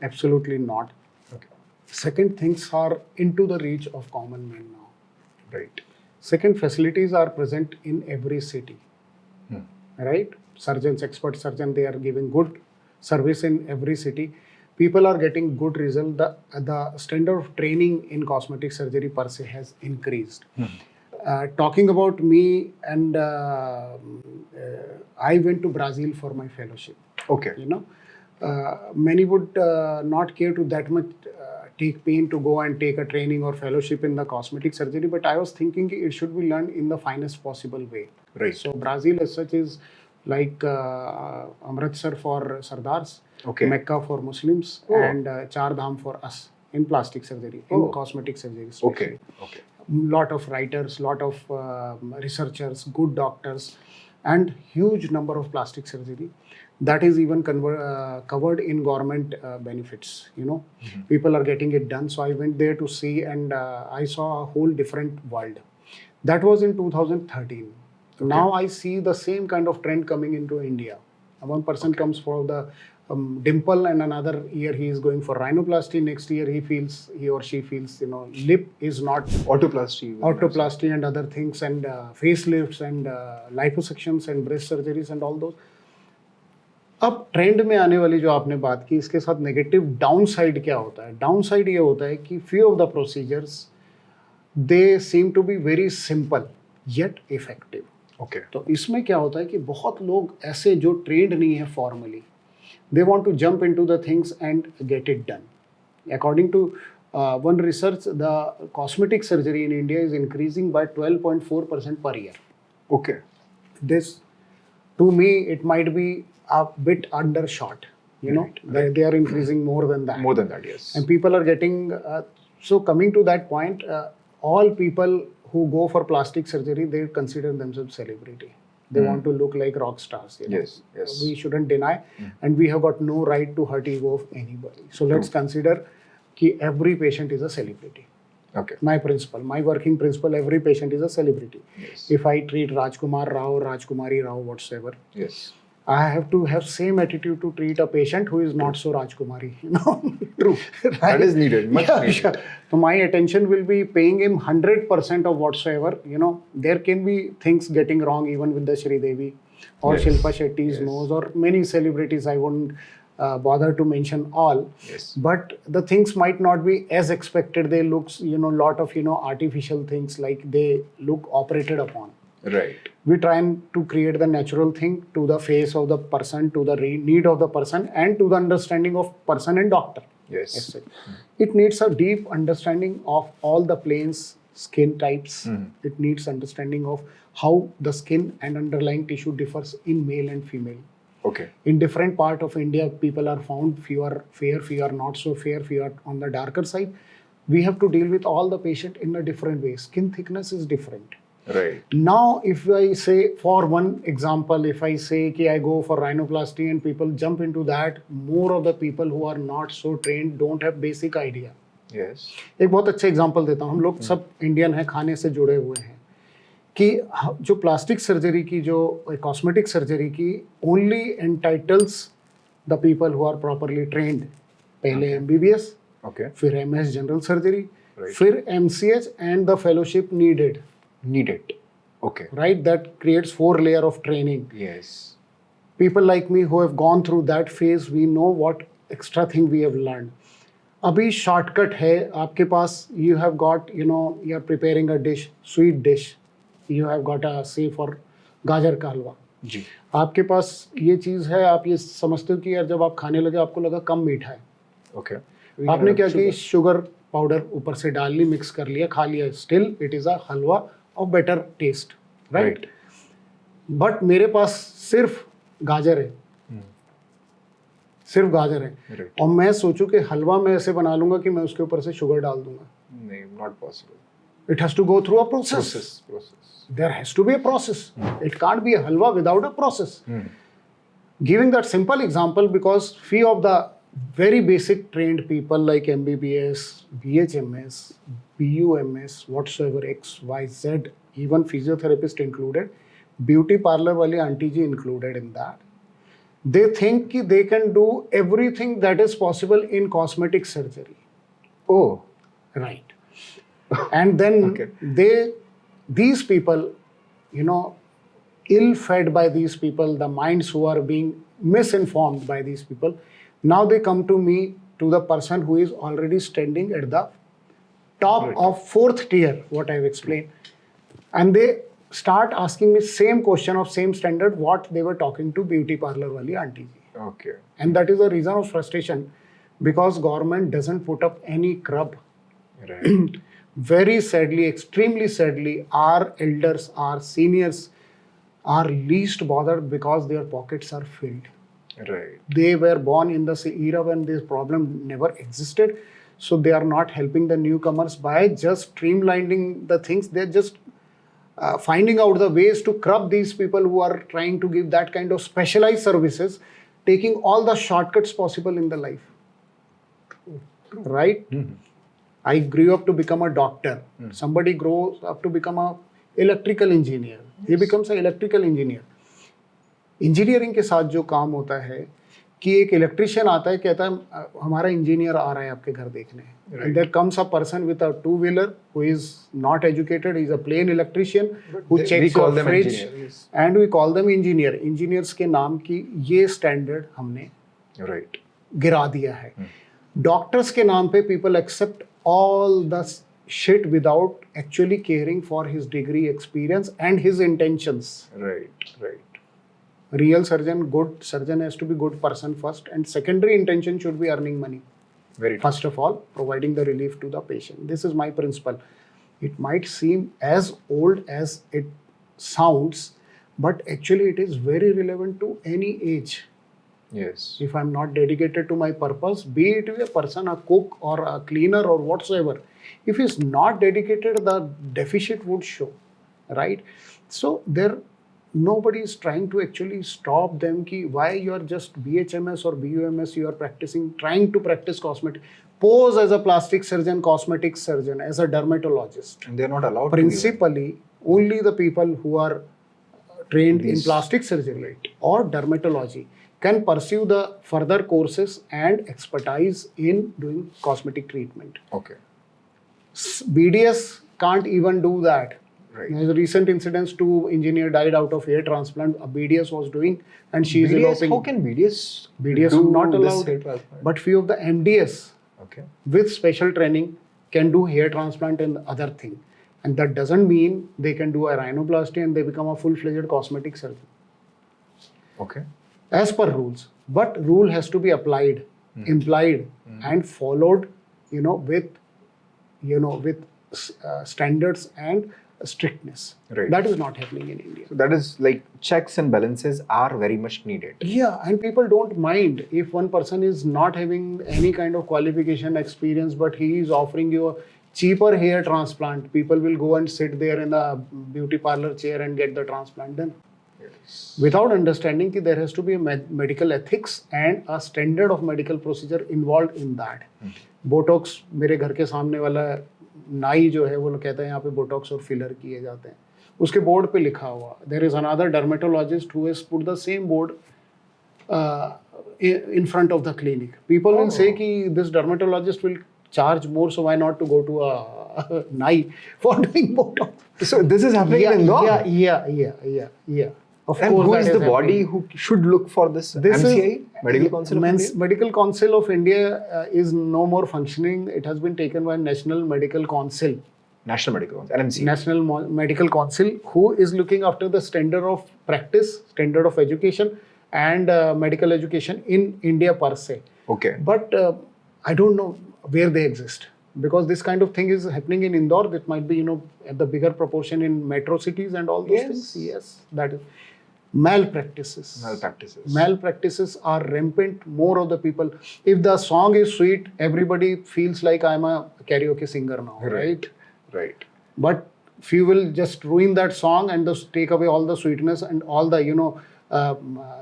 absolutely not. Second, things are into the reach of common man now. Right. Second, facilities are present in every city, right? Surgeons, expert surgeon, they are giving good service in every city. People are getting good result. The standard of training in cosmetic surgery per se has increased. Talking about me, and I went to Brazil for my fellowship. Okay Many would not care to that much take pain to go and take a training or fellowship in the cosmetic surgery, but I was thinking it should be learned in the finest possible way. Right. So Brazil as such is like Amritsar for Sardars, Okay. Mecca for Muslims, Oh. and Char Dham for us in plastic surgery, in Oh. cosmetic surgery. Okay especially. Okay Lot of writers, lot of researchers, good doctors, and huge number of plastic surgery that is even covered in government benefits. People are getting it done. So I went there to see, and I saw a whole different world. That was in 2013. Now I see the same kind of trend coming into India. One person comes for the dimple, and another year he is going for rhinoplasty. Next year he or she feels lip is not autoplasty and other things, and facelifts and liposuctions and breast surgeries and all those. अब trend में आने वाली जो आपने बात की, इसके साथ नेगेटिव डाउन साइड क्या होता है? डाउन साइड ये होता है कि few of the procedures they seem to be very simple yet effective. Okay तो इसमें क्या होता है कि बहुत लोग ऐसे जो ट्रेंड नहीं है formally, they want to jump into the things and get it done. According to one research, the cosmetic surgery in India is increasing by 12.4% per year. Okay. This, to me, it might be a bit undershot. you know, Right. they are increasing more than that. More than that, yes. And people are getting so coming to that point, all people who go for plastic surgery, they consider themselves celebrity. They want to look like rock stars, you know. Yes, yes. We shouldn't deny, and we have got no right to hurt ego of anybody. So let's consider कि every patient is a celebrity. Okay. My principle, my working principle, every patient is a celebrity. Yes. If I treat Rajkumar Rao, Rajkumari Rao, whatsoever, Yes. I have to have same attitude to treat a patient who is not so Rajkumari, you know. True. Right? That is needed. Much Yeah, needed. sure. So my attention will be paying him 100% of whatsoever. You know, there can be things getting wrong even with the Shri Devi or Yes. Shilpa Shetty's Yes. nose or many celebrities. I wouldn't bother to mention all. Yes. But the things might not be as expected. They look, you know, lot of, you know, artificial things, like they look operated upon. Right. We try to create the natural thing to the face of the person, to the need of the person, and to the understanding of person and doctor. Yes. Yes, sir. It needs a deep understanding of all the planes, skin types. It needs understanding of how the skin and underlying tissue differs in male and female. Okay. In different part of India, people are found, few are fair, few are not so fair, few are on the darker side. We have to deal with all the patient in a different way. Skin thickness is different. Right. Now, if I say, for one example, if I say कि I go for rhinoplasty and people jump into that, more of the people who are not so trained don't have basic idea. Yes. एक बहुत अच्छे example देता हूँ. हम लोग सब Indian हैं, खाने से जुड़े हुए हैं, कि जो प्लास्टिक सर्जरी की, जो कॉस्मेटिक सर्जरी की, only entitles the people who are properly trained. पहले MBBS, Okay. फिर MS जनरल सर्जरी, Right. फिर MCH and the fellowship needed. Needed. Okay. Right, that creates 4 layer of training. Yes. People like me who have gone through that phase, we know what extra thing we have learned. अभी shortcut है आपके पास. You have got, you know, you are preparing a dish, sweet dish. You have got a, say for गाजर का हलवा. जी. आपके पास ये चीज़ है, आप ये समझते हो कि यार जब आप खाने लगे आपको लगा कम मीठा है. Okay. आपने क्या किया, शुगर पाउडर ऊपर से डाल ली, मिक्स कर लिया, खा लिया. Still it is a halwa of better taste. Right. But मेरे पास सिर्फ गाजर है, सिर्फ गाजर है. Right. और मैं सोचूं कि हलवा मैं ऐसे बना लूंगा कि मैं उसके ऊपर से शुगर डाल दूंगा. नहीं, not possible. It has to go through a process. Process. There has to be a process. It can't be a halwa without a process. Giving that simple example because few of the very basic trained people like MBBS, BHMS, BUMS, whatsoever, X, Y, Z, even physiotherapist included, beauty parlor wali auntie ji included in that. They think ki they can do everything that is possible in cosmetic surgery. Oh. Right. And then Okay. these people, you know, ill-fed by these people, the minds who are being misinformed by these people, now they come to me, to the person who is already standing at the top Right. of 4th tier, what I've explained. And they start asking me same question of same standard what they were talking to beauty parlor wali auntie ji. Okay. And that is a reason of frustration because government doesn't put up any crub. Right. Very sadly, extremely sadly, our elders, our seniors are least bothered because their pockets are filled. Right. They were born in the era when this problem never existed. So they are not helping the newcomers by just streamlining the things. They're just finding out the ways to curb these people who are trying to give that kind of specialized services, taking all the shortcuts possible in the life. Right? I grew up to become a doctor. Somebody grows up to become a electrical engineer. He becomes an electrical engineer. Engineering के साथ जो काम होता है कि एक electrician आता है, कहता है हमारा इंजीनियर आ रहा है आपके घर देखने. And there comes a person with a two-wheeler who is not educated. He is a plain electrician who checks your fridge, and we call them engineer. Engineers के नाम की ये standard हमने Right. गिरा दिया है. Doctors के नाम पे people accept all the shit without actually caring for his degree, experience and his intentions. Right. Right. Real surgeon, good surgeon has to be good person first, and secondary intention should be earning money. Very true. First of all, providing the relief to the patient. This is my principle. It might seem as old as it sounds, but actually it is very relevant to any age. Yes. If I'm not dedicated to my purpose, be it a person, a cook or a cleaner or whatsoever, if he's not dedicated, the deficit would show, right? So there, nobody is trying to actually stop them ki why you are just BHMS or BUMS, you are practicing, trying to practice cosmetic. Pose as a plastic surgeon, cosmetic surgeon, as a dermatologist. And they're not allowed Principally, only the people who are trained in plastic surgery or dermatology can pursue the further courses and expertise in doing cosmetic treatment. to. Okay. BDS can't even do that. Right. There's a recent incidents, 2 engineer died out of hair transplant. A BDS was doing, and she is BDS, eloping. how can BDS BDS do not this allowed, hair transplant? but few of the MDS Okay. with special training can do hair transplant and other thing. And that doesn't mean they can do a rhinoplasty and they become a full-fledged cosmetic surgeon. Okay. As per rules, but rule has to be applied, implied, and followed, with standards and strictness. Right. That is not happening in India. So that is like checks and balances are very much needed. Yeah, and people don't mind if one person is not having any kind of qualification, experience, but he is offering you a cheaper hair transplant. People will go and sit there in a beauty parlor chair and get the transplant done. Yes. Without understanding that there has to be a medical ethics and a standard of medical procedure involved in that. Botox, मेरे घर के सामने वाला नाई जो है वो लोग कहते हैं यहाँ पे बोटॉक्स और फिलर किए जाते हैं, उसके बोर्ड पे लिखा हुआ. There is another dermatologist who has put the same board in front of the clinic. People will say कि this dermatologist will charge more, so why not to go to a nai for doing botox? So this is happening in Indore? Yeah. Of And course, who that is the happening. body who should look for this? This MCI, is Medical Council of India? Medical Council of India is no more functioning. It has been taken by National Medical Council. National Medical Council, NMC. National Medical Council, who is looking after the standard of practice, standard of education, and medical education in India per se. Okay. But I don't know where they exist, because this kind of thing is happening in Indore. That might be, at the bigger proportion in metro cities and all those things. Yes, that is. Malpractices are rampant. More of the people, if the song is sweet, everybody feels like I'm a karaoke singer now, right? But few will just ruin that song and just take away all the sweetness and all the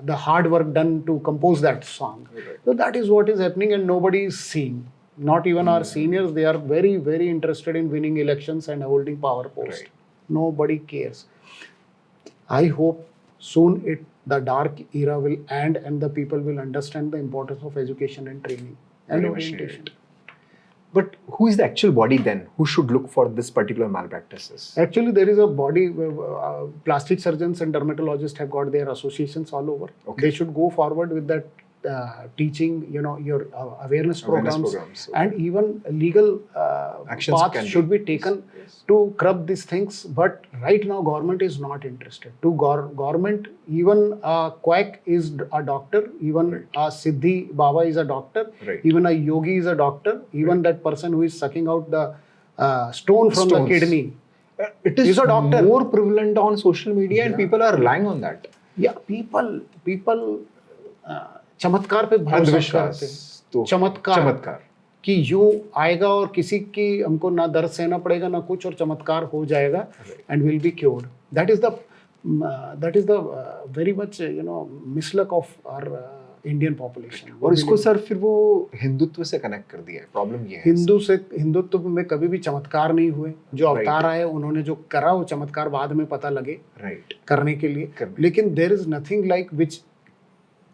the hard work done to compose that song. So that is what is happening, and nobody is seeing. Not even our seniors. They are very, very interested in winning elections and holding power posts. Nobody cares. I hope soon the dark era will end and the people will understand the importance of education and training and orientation. But who is the actual body then? Who should look for this particular malpractices? Actually, there is a body where plastic surgeons and dermatologists have got their associations all over. Okay. They should go forward with that teaching, your awareness programs. And even legal Actions paths should be taken to curb these things. But right now, government is not interested. To government, even a quack is a doctor, even a Siddhi Baba is a doctor, even a yogi is a doctor, even that person who is sucking out the stone from the kidney. It is a doctor. More prevalent on social media and people are relying on that. Yeah, people चमत्कार पे भरोसा करते हैं. चमत्कार कि यूं आएगा और किसी की हमको ना दर्द सहना पड़ेगा ना कुछ, और चमत्कार हो जाएगा and will be cured. That is the very much misluck of our Indian population. और इसको सर फिर वो हिंदुत्व से कनेक्ट कर दिया है. प्रॉब्लम ये है. हिंदुत्व में कभी भी चमत्कार नहीं हुए. जो अवतार आए उन्होंने जो करा वो चमत्कार बाद में पता लगे करने के लिए. लेकिन there is nothing like which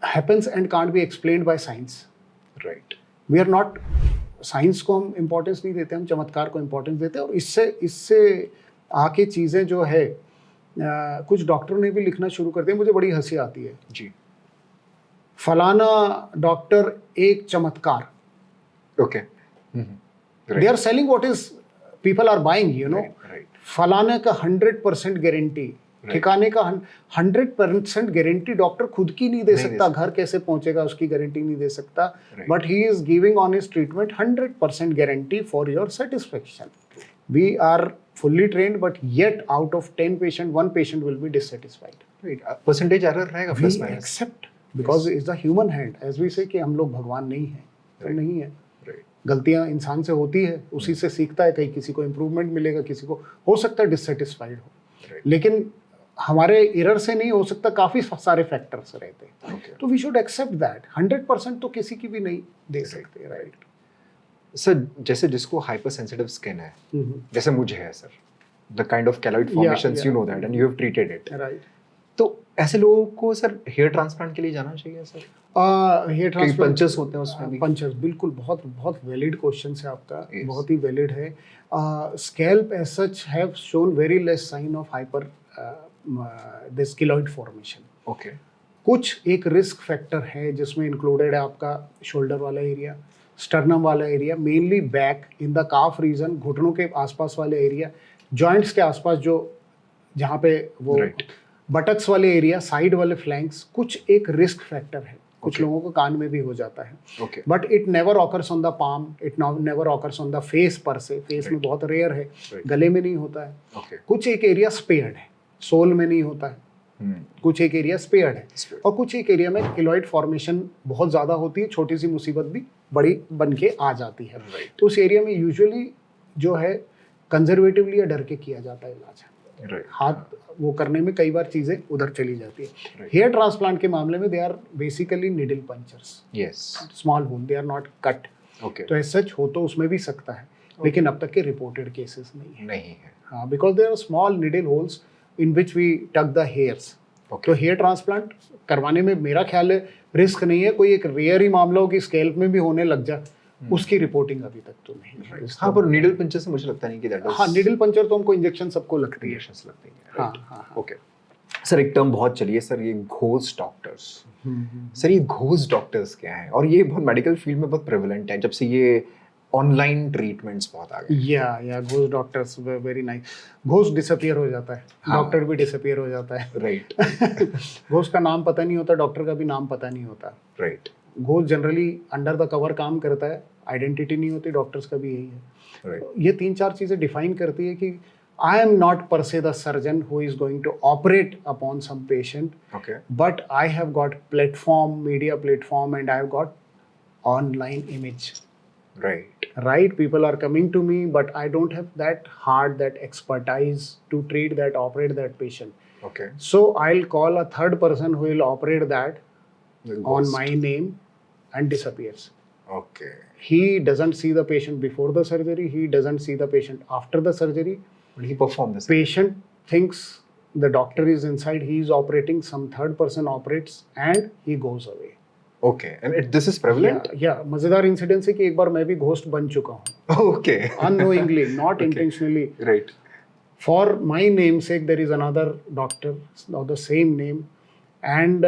happens and can't be explained by science. We are not, science को हम importance नहीं देते, हम चमत्कार को importance देते हैं. और इससे आके चीजें जो है कुछ डॉक्टरों ने भी लिखना शुरू कर दिया. मुझे बड़ी हंसी आती है जी. फलाना डॉक्टर एक चमत्कार. Okay. They are selling what is people are buying, फलाने का 100% गारंटी. ठिकाने का 100% गारंटी डॉक्टर खुद की नहीं दे सकता. घर कैसे पहुंचेगा उसकी गारंटी नहीं दे सकता. But he is giving on his treatment 100% guarantee for your satisfaction. We are fully trained, but yet out of 10 patient, 1 patient will be dissatisfied. Percentage error रहेगा plus minus. Because it's the human hand, as we say कि हम लोग भगवान नहीं हैं, तो Right. नहीं है। Right. गलतियां इंसान से होती है, उसी से सीखता है, कहीं किसी को इम्प्रूवमेंट मिलेगा, किसी को हो सकता है डिससेटिस्फाइड हो, Right. लेकिन हमारे एरर से नहीं हो सकता, काफ़ी सारे फैक्टर्स रहते हैं। Okay. तो वी शुड एक्सेप्ट दैट। 100% तो किसी की भी नहीं दे सकते, राइट? सर जैसे जिसको हाइपर सेंसिटिव स्किन है, जैसे मुझे है sir, the kind of keloid formations, you know that and you have treated it, right. तो ऐसे लोगों को सर हेयर ट्रांसप्लांट के लिए जाना चाहिए सर? हेयर कई पंचेस होते हैं उसमें भी। पंचेस, बिल्कुल, बहुत बहुत वैलिड क्वेश्चन है आपका, Yes. बहुत ही वैलिड है। Scalp as such have shown very less sign of hyper this keloid formation. Okay. कुछ एक रिस्क फैक्टर है जिसमें इंक्लूडेड है आपका शोल्डर वाला एरिया, स्टर्नम वाला area, mainly back, in the calf region, घुटनों के आसपास वाले एरिया, जॉइंट्स के आसपास जो जहाँ पे वो Right. बटक्स वाले एरिया, साइड वाले फ्लैंक्स, कुछ एक रिस्क फैक्टर है। कुछ Okay. लोगों को कान में भी हो जाता है, okay. But it never occurs on the palm, it never occurs on the face पर से, फेस में Right. बहुत रेयर है, Right. गले में नहीं होता है। ओके। कुछ एक एरिया स्पेयर्ड है, सोल में नहीं होता है, हम्म। कुछ एक एरिया स्पेयर्ड है, Spared. और कुछ एक एरिया में केलॉइड फॉर्मेशन बहुत ज़्यादा होती है, छोटी सी मुसीबत भी बड़ी बन के आ जाती है। Right. तो उस एरिया में यूजुअली जो है कंजर्वेटिवली या डर के किया जाता है इलाज, राइट। हाथ वो करने में कई बार चीज़ें उधर चली जाती है। Right. हेयर ट्रांसप्लांट के मामले में they are basically needle punctures, yes. Small wound, they are not cut. Okay. तो ऐसा हो तो उसमें भी सकता है, लेकिन अब तक के रिपोर्टेड केसेस नहीं है। नहीं है। हाँ, because there are small needle holes in which we tuck the hairs. Okay. तो हेयर ट्रांसप्लांट करवाने में मेरा ख्याल है रिस्क नहीं है। कोई एक रेयर ही मामला हो कि स्केल्प में भी होने लग जाए, उसकी रिपोर्टिंग अभी तक तो नहीं है। हाँ, पर नीडल पंचर से मुझे लगता नहीं कि दैट हाँ, निडल पंचर तो हमको इंजेक्शन सबको लगती है। इंजेक्शंस लगते हैं। हाँ, राइट। हाँ, हाँ। ओके। सर एक टर्म बहुत चली है सर, ये घोस्ट डॉक्टर्स। सर ये घोस्ट डॉक्टर्स क्या है? और ये बहुत मेडिकल फील्ड में बहुत प्रेवलेंट है जब से ये ऑनलाइन ट्रीटमेंट्स बहुत आ गए। या ghost doctors, very nice. Ghost disappear हो जाता है, हाँ। डॉक्टर भी डिसअपियर हो जाता है। राइट। घोस्ट का नाम पता नहीं होता, डॉक्टर का भी नाम पता नहीं होता। Right. Ghost generally under the cover काम करता है, आइडेंटिटी नहीं होती, डॉक्टर्स का भी यही है। राइट। ये 3-4 चीज़ें डिफाइन करती है कि I M not per se the surgeon who is going to operate upon some patient, okay. but I have got platform, media platform, and I have got online image. Right. Right? People are coming to me, but I don't have that heart, that expertise to treat that, operate that patient. Okay. So I'll call a third person who will operate that on my name and disappears. Okay. He doesn't see the patient before the surgery. He doesn't see the patient after the surgery. But he performed this. Patient thinks the doctor is inside, he is operating, some third person operates and he goes away. Okay. And this is prevalent? या मजेदार incident है कि एक बार मैं भी ghost बन चुका हूँ, Okay. unknowingly, not Okay. intentionally. Right. For my namesake, there is another doctor of the same name, and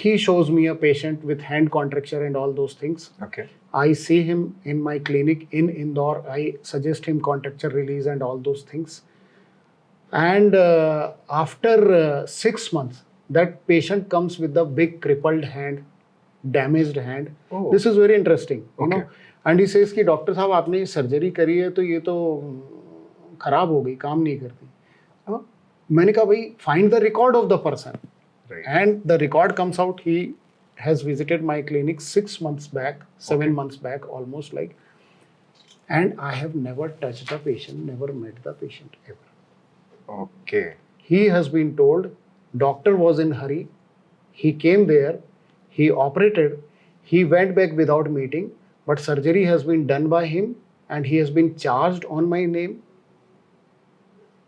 he shows me a patient with hand contracture and all those things. Okay. I see him in my clinic in Indore. I suggest him contracture release and all those things. And after 6 months, that patient comes with a big crippled hand, damaged hand. Oh. This is very interesting, you Okay. know. And he says कि doctor साहब आपने surgery करी है तो ये तो खराब हो गई, काम नहीं करती। हाँ? मैंने कहा भाई find the record of the person. Right. And the record comes out, he has visited my clinic 6 months back, 7 months back, almost like. And I have never touched the patient, never met the patient ever. Okay. He has been told, doctor was in hurry, he came there, he operated, he went back without meeting, but surgery has been done by him and he has been charged on my name.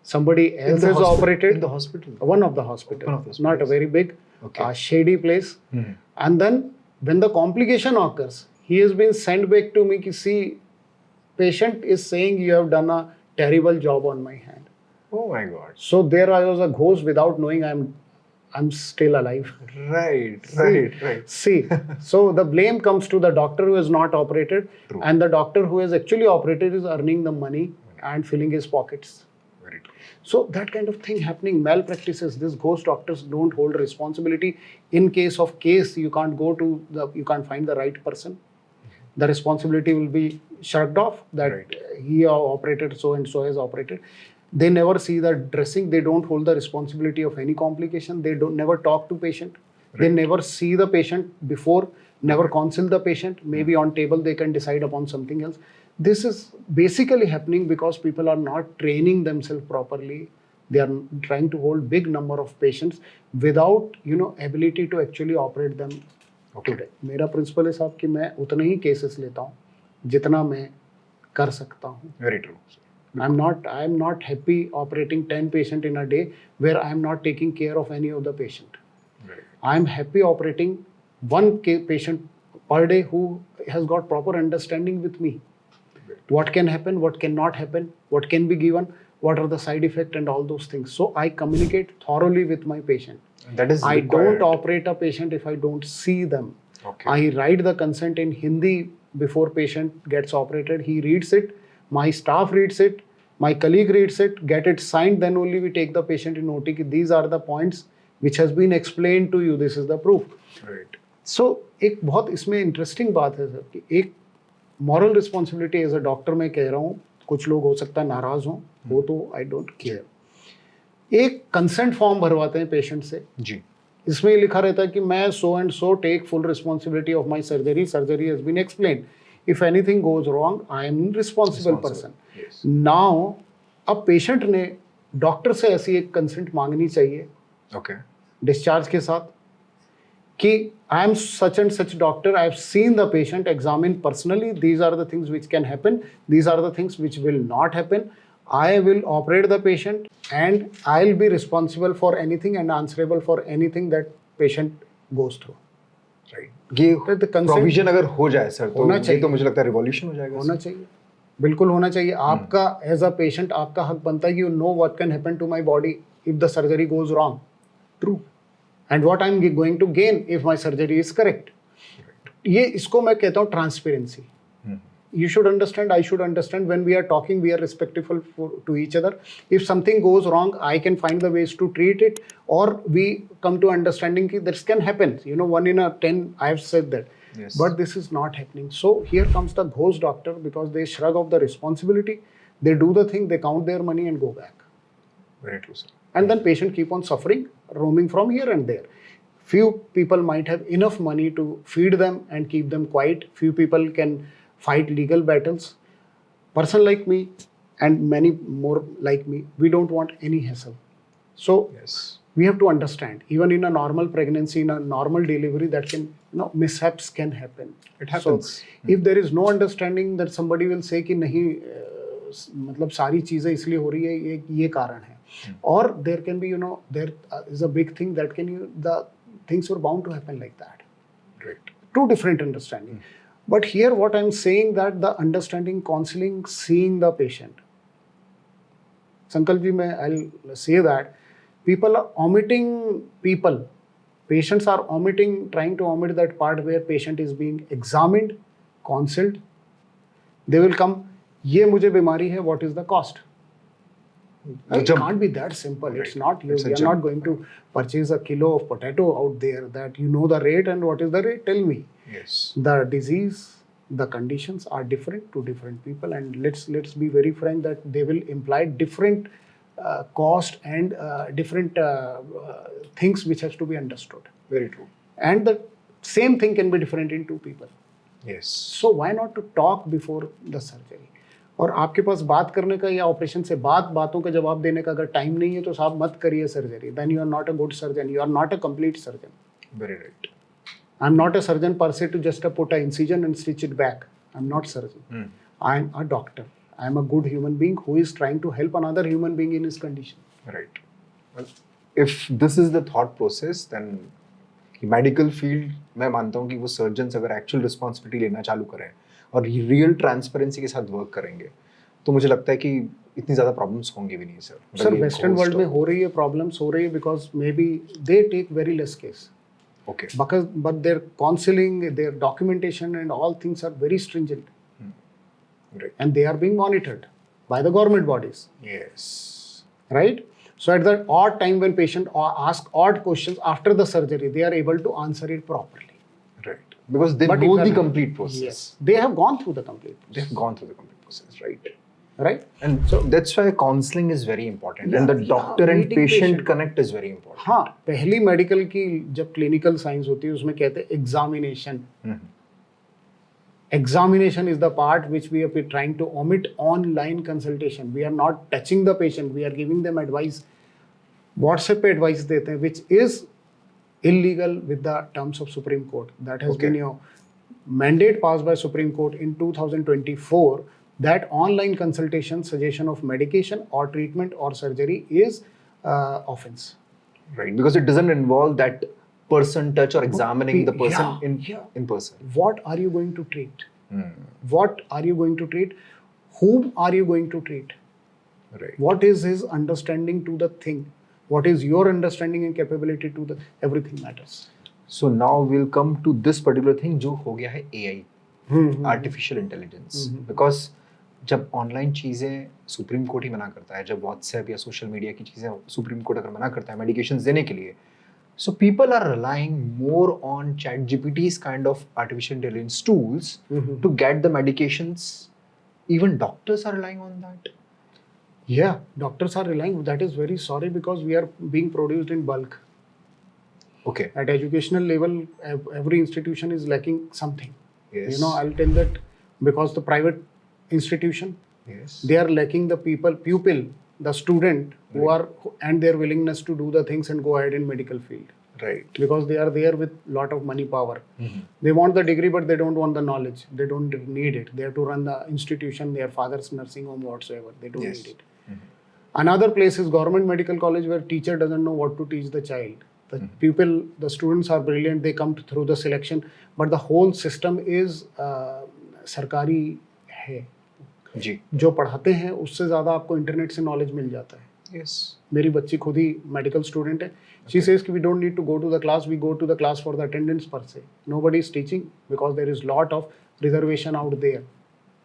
Somebody else has operated. In the hospital? One of the hospitals, One of the not a hospitals. very big, Okay. shady place. Hmm. And then when the complication occurs, he has been sent back to me ki see, patient is saying you have done a terrible job on my hand. Oh my God. So there I was a ghost without knowing I'm still alive. Right. See. Right. Right. See, so the blame comes to the doctor who has not operated, True. and the doctor who has actually operated is earning the money and filling his pockets. Very true. So that kind of thing happening, malpractices, these ghost doctors don't hold responsibility. In case of case, you can't go to you can't find the right person. The responsibility will be shrugged off that Right. he operated, so and so has operated. They never see the dressing. They don't hold the responsibility of any complication. They don't never talk to patient. They never see the patient before, never consult the patient. Maybe on table they can decide upon something else. This is basically happening because people are not training themselves properly. They are trying to hold big number of patients without ability to actually operate them today. मेरा principal है साहब कि मैं उतने ही cases लेता हूँ जितना मैं कर सकता हूँ. Very true. I'm not happy operating 10 patient in a day where I'm not taking care of any of the patient. Right. I'm happy operating one patient per day who has got proper understanding with me. What can happen, what cannot happen, what can be given, what are the side effects and all those things. So I communicate thoroughly with my patient. That is I required. don't operate a patient if I don't see them. Okay. I write the consent in Hindi before patient gets operated. He reads it, my staff reads it, my colleague reads it, get it signed, then only we take the patient in OT. These are the points which has been explained to you. This is the proof. Right. So एक बहुत इसमें interesting बात है sir कि एक moral responsibility as a doctor मैं कह रहा हूँ. कुछ लोग हो सकता है नाराज हों, वो तो आई डोंट केयर. एक कंसेंट फॉर्म भरवाते हैं पेशेंट से. जी. इसमें लिखा रहता है कि मैं so and so take full responsibility of my surgery. Surgery has been explain. If anything goes wrong I am responsible person. Now अब पेशेंट ने डॉक्टर से ऐसी एक कंसेंट मांगनी चाहिए Okay. डिस्चार्ज के साथ कि I am such and such doctor, I have seen the patient, examine personally, these are the things which can happen, these are the things which will not happen. I will operate the patient and I'll be responsible for anything and answerable for anything that patient goes through. Right. ये the consent provision अगर हो जाए sir तो होना ये चाहिए. तो मुझे लगता है रिवॉल्यूशन हो जाएगा. होना चाहिए, बिल्कुल होना चाहिए. आपका एज अ पेशेंट आपका हक बनता है कि you know what can happen to my body if the surgery goes wrong. True. And what I am going to gain if my surgery is correct. ये इसको मैं कहता हूँ transparency. You should understand, I should understand, when we are talking, we are respectful to each other. If something goes wrong, I can find the ways to treat it, or we come to understanding that this can happen. 1 in 10, I have said that. Yes. But this is not happening. So here comes the ghost doctor because they shrug off the responsibility, they do the thing, they count their money and go back. Very true, sir. And then patient keep on suffering, roaming from here and there. Few people might have enough money to feed them and keep them quiet. Few people can fight legal battles. Person like me and many more like me, we don't want any hassle. So Yes. we have to understand, even in a normal pregnancy, in a normal delivery, that can, mishaps can happen. It happens. So if there is no understanding, that somebody will say कि नहीं मतलब सारी चीज़ें इसलिए हो रही है, ये कारण है. Or there can be, there is a big thing that the things were bound to happen like that. Right. Two different understanding. But here what I'm saying that the understanding, counseling, seeing the patient. Sankalp ji, I'll say that people are omitting patients are omitting, trying to omit that part where patient is being examined, counseled. They will come, ये मुझे बीमारी है, what is the cost? It can't be that simple. Right. It's not, It's a you're jump. not going to purchase a kilo of potato out there that you know the rate and what is the rate, tell me. Yes. The disease, the conditions are different to different people, and let's be very frank that they will imply different cost and different things which has to be understood. Very true. And the same thing can be different in two people. Yes. So why not to talk before the surgery? और आपके पास बात करने का या operation से बातों का जवाब देने का अगर टाइम नहीं है तो साहब मत करिए surgery. Then you are not a good surgeon, you are not a complete surgeon. Very right. I'm not a surgeon per se to just put an incision and stitch it back. I'm not surgeon. I'm a doctor. I'm a good human being who is trying to help another human being in his condition. Right. Well, if this is the thought process, then medical field मैं मानता हूँ कि वो surgeons अगर actual responsibility लेना चालू करें और रियल ट्रांसपेरेंसी के साथ वर्क करेंगे तो मुझे लगता है कि इतनी ज़्यादा प्रॉब्लम्स होंगी भी नहीं सर. सर वेस्टर्न वर्ल्ड में हो रही है प्रॉब्लम्स हो रही है because maybe they take very less case. Okay. But their counseling, their documentation and all things are very stringent. Right. And they are being monitored by the government bodies. Yes. Right? So at that odd time when patient ask odd questions after the surgery, they are able to answer it properly. Right. Because they But know if the you are- complete process. Yes. They have gone through the complete process. They have gone through the complete process, right? right? And so that's why counseling is very important, and the Yeah, doctor and meeting patient patient. connect is very important. हाँ, पहली medical की जब clinical science होती है उसमें कहते हैं examination. Examination is the part which we are trying to omit. Online consultation, we are not touching the patient, we are giving them advice. WhatsApp पे advice देते हैं, which is illegal with the terms of Supreme Court. That has been your mandate passed by Supreme Court in 2024, that online consultation, suggestion of medication or treatment or surgery is offense. Right, because it doesn't involve that person touch or examining the person in person. What are you going to treat? What are you going to treat? Whom are you going to treat? Right. What is his understanding to the thing? What is your understanding and capability to the everything matters. So now we'll come to this particular thing जो हो गया है AI, artificial intelligence. Because जब online चीज़ें supreme court ही मना करता है, जब व्हाट्सएप या सोशल मीडिया की चीज़ें सुप्रीम कोर्ट अगर मना करता है मेडिकेशंस देने के लिए, so people are relying more on ChatGPT's kind of artificial intelligence tools to get the medications. Even doctors are relying on that. Yeah, doctors are relying. That is very sorry because we are being produced in bulk. Okay. At educational level, every institution is lacking something. Yes. You know, I'll tell that because the private institution, Yes. they are lacking the pupil, the student who are and their willingness to do the things and go ahead in medical field. Right. Because they are there with lot of money power. They want the degree, but they don't want the knowledge. They don't need it. They have to run the institution, their father's nursing home, whatsoever. They don't Yes. need it. Another place is government medical college where teacher doesn't know what to teach the child. The pupil, the students are brilliant. They come through the selection, but the whole system is सरकारी है. जी. जो पढ़ाते हैं उससे ज़्यादा आपको internet से knowledge मिल जाता है. Yes. मेरी बच्ची खुद ही मेडिकल स्टूडेंट है. She says कि we don't need to go to the class, we go to the class for the attendance per se. Nobody is teaching because there is lot of reservation out there.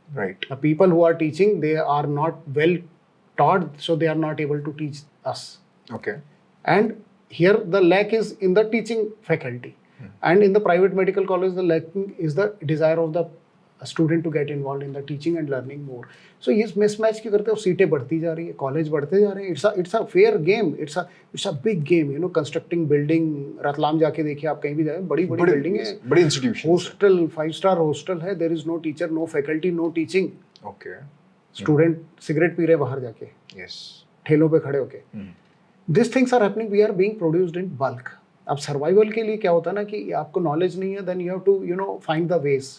Right. The people who are teaching, they are not well taught, so they are not able to teach us. Okay. And here the lack is in the teaching faculty. And in the private medical college, the lacking is the desire of the student to get involved in the teaching and learning more. So ये mismatch की करते हो, सीटें बढ़ती जा रही है, college बढ़ते जा रहे हैं. It's a fair game. It's a big game. You know, constructing building. Ratlam जाके देखिए आप कहीं भी जाए, बड़ी बिल्डिंग है, बड़ी इंस्टीट्यूशन, हॉस्टल 5-star हॉस्टल है. There is no teacher, no faculty, no teaching. Okay. Student cigarette पी रहे बाहर जाके, Yes. ठेलों पे खड़े होके. This things are happening. We are being produced in bulk. अब सर्वाइवल के लिए क्या होता है ना कि आपको नॉलेज नहीं है, then you have to find the ways.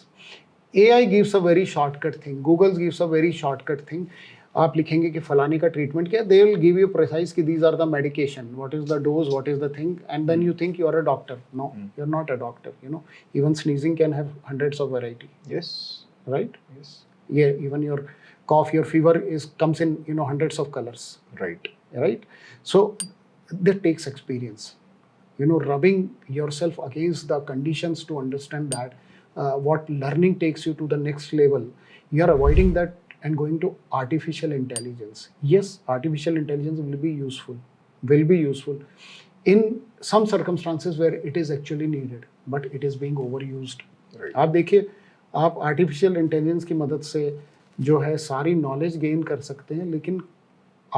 AI gives a very shortcut thing. Google gives a very shortcut thing. आप लिखेंगे कि फलाने का ट्रीटमेंट क्या है, they will give you precise कि these are the medication, what is the dose, what is the thing, and then you think you are a doctor. No, you're not a doctor. Even sneezing can have hundreds of variety. Yes. Right? Yes. Yeah, even your cough, your fever comes in hundreds of colors. Right. Right? So that takes experience. Rubbing yourself against the conditions to understand that what learning takes you to the next level. You are avoiding that and going to artificial intelligence. Yes, artificial intelligence will be useful in some circumstances where it is actually needed, but it is being overused. Right. आप देखिए, आप artificial intelligence की मदद से जो है सारी knowledge gain कर सकते हैं, लेकिन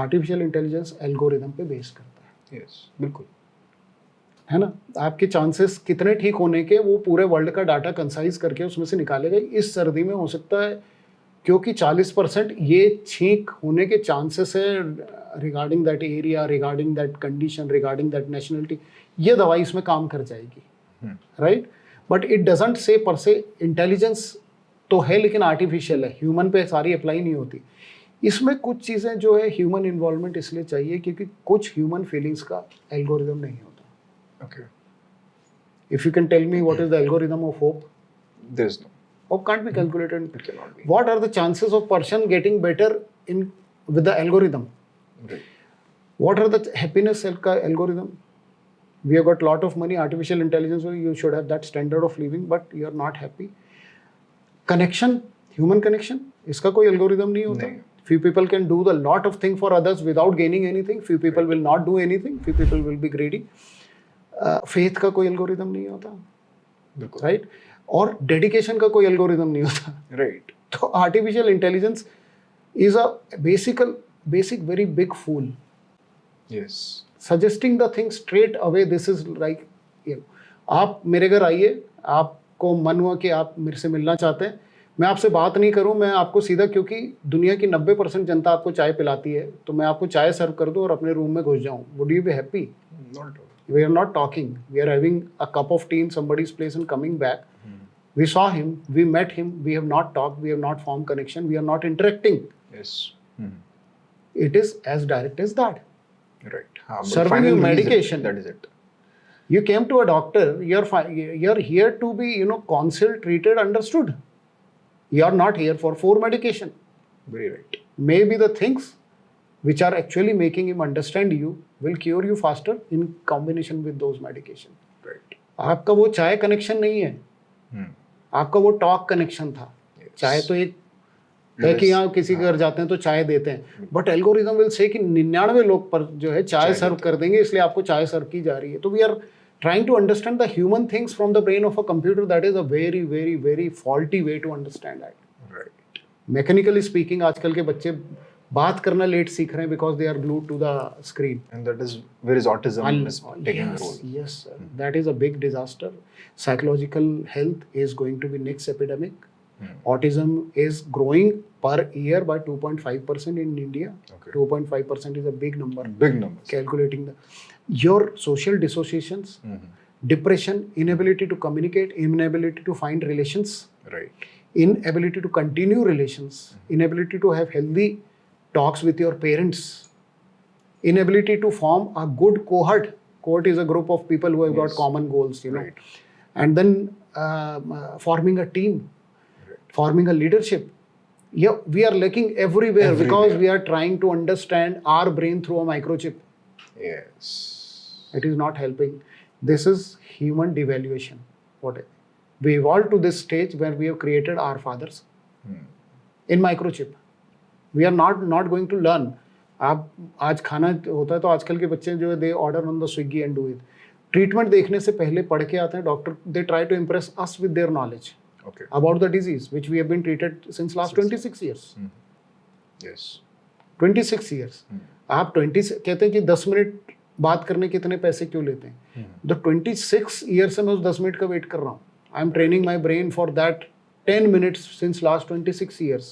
आर्टिफिशियल इंटेलिजेंस एल्गोरिदम पे बेस करता है. Yes. बिल्कुल. है ना. आपके चांसेस कितने ठीक होने के, वो पूरे वर्ल्ड का डाटा कंसाइज करके उसमें से निकालेगा. इस सर्दी में हो सकता है क्योंकि 40% ये छींक होने के चांसेस है regarding that area, regarding that condition, regarding that nationality. ये दवाई इसमें काम कर जाएगी. Right. But it doesn't say पर से इंटेलिजेंस तो है लेकिन आर्टिफिशियल है, ह्यूमन पे सारी अप्लाई नहीं होती. इसमें कुछ चीज़ें जो है ह्यूमन इन्वॉल्वमेंट इसलिए चाहिए क्योंकि कुछ ह्यूमन फीलिंग्स का एल्गोरिदम नहीं होता. Okay. If you can tell me what is the algorithm of hope? There is no. Hope can't be calculated. It cannot be. What are the chances of person getting better with the algorithm? Right. What are the happiness algorithm? We have got lot of money, artificial intelligence, so you should have that standard of living, but you are not happy. Connection, human connection, इसका कोई algorithm नहीं होता. नहीं. Few people can do the lot of thing for others without gaining anything. Few people will not do anything. Few people will be greedy. Faith का कोई algorithm नहीं होता. बिल्कुल. राइट. और डेडिकेशन का कोई एल्गोरिदम नहीं होता. Right. तो artificial intelligence is a basic very big fool. Yes. Suggesting the thing straight away, this is like, you know, आप मेरे घर आइए, आपको मन हुआ कि आप मेरे से मिलना चाहते हैं, मैं आपसे बात नहीं करूं, मैं आपको सीधा, क्योंकि दुनिया की 90% जनता आपको चाय पिलाती है, तो मैं आपको चाय सर्व कर दूं और अपने रूम में घुस जाऊं. Would you be happy? Not at all. We are not talking. We are having a cup of tea in somebody's place and coming back. We saw him, we met him, we have not talked, we have not formed connection, we are not interacting. Yes. It is as direct as that. Right. But Serving final you reason, medication. That is it. You came to a doctor, you're here to be, consulted, treated, understood. You're not here for medication. Very right. Maybe the things which are actually making him understand you will cure you faster in combination with those medication. Right. आपका वो चाय connection नहीं है, आपका वो talk connection था. चाय तो एक है कि यहाँ किसी के घर जाते हैं तो चाय देते हैं, बट एल्गोरिदम विल से कि 99 लोग पर जो है चाय सर्व कर देंगे, इसलिए आपको चाय सर्व की जा रही है. तो we are trying to understand the human things from the brain of a computer. That is a very very very faulty way to understand that. Right. Mechanically speaking, आजकल के बच्चे बात करना लेट सीख रहे हैं because they are glued to the screen. And that is where is autism is taking a role. Yes, sir. That is a big disaster. Psychological health is going to be next epidemic. Autism is growing per year by 2.5% in India. Okay. 2.5% is a big number. Big numbers. Calculating your social dissociations, depression, inability to communicate, inability to find relations, Right. inability to continue relations, inability to have healthy talks with your parents, inability to form a good cohort. Cohort is a group of people who have got common goals, Right. and then forming a team, forming a leadership. Yeah, we are lacking everywhere because we are trying to understand our brain through a microchip. Yes. It is not helping. This is human devaluation. We evolved to this stage where we have created our fathers in microchip. We are not going to learn. आप आज खाना होता है तो आजकल के बच्चे जो है they order on the Swiggy and do it. Treatment देखने से पहले पढ़ के आते हैं doctor. They try to impress us with their knowledge Okay. about the disease which we have been treated since last 26 years. Yes. 26 years. आप 20 कहते हैं कि 10 मिनट बात करने के इतने पैसे क्यों लेते हैं? The 26 years से मैं उस 10 मिनट का वेट कर रहा हूँ. I am training my brain for that 10 minutes since last 26 years.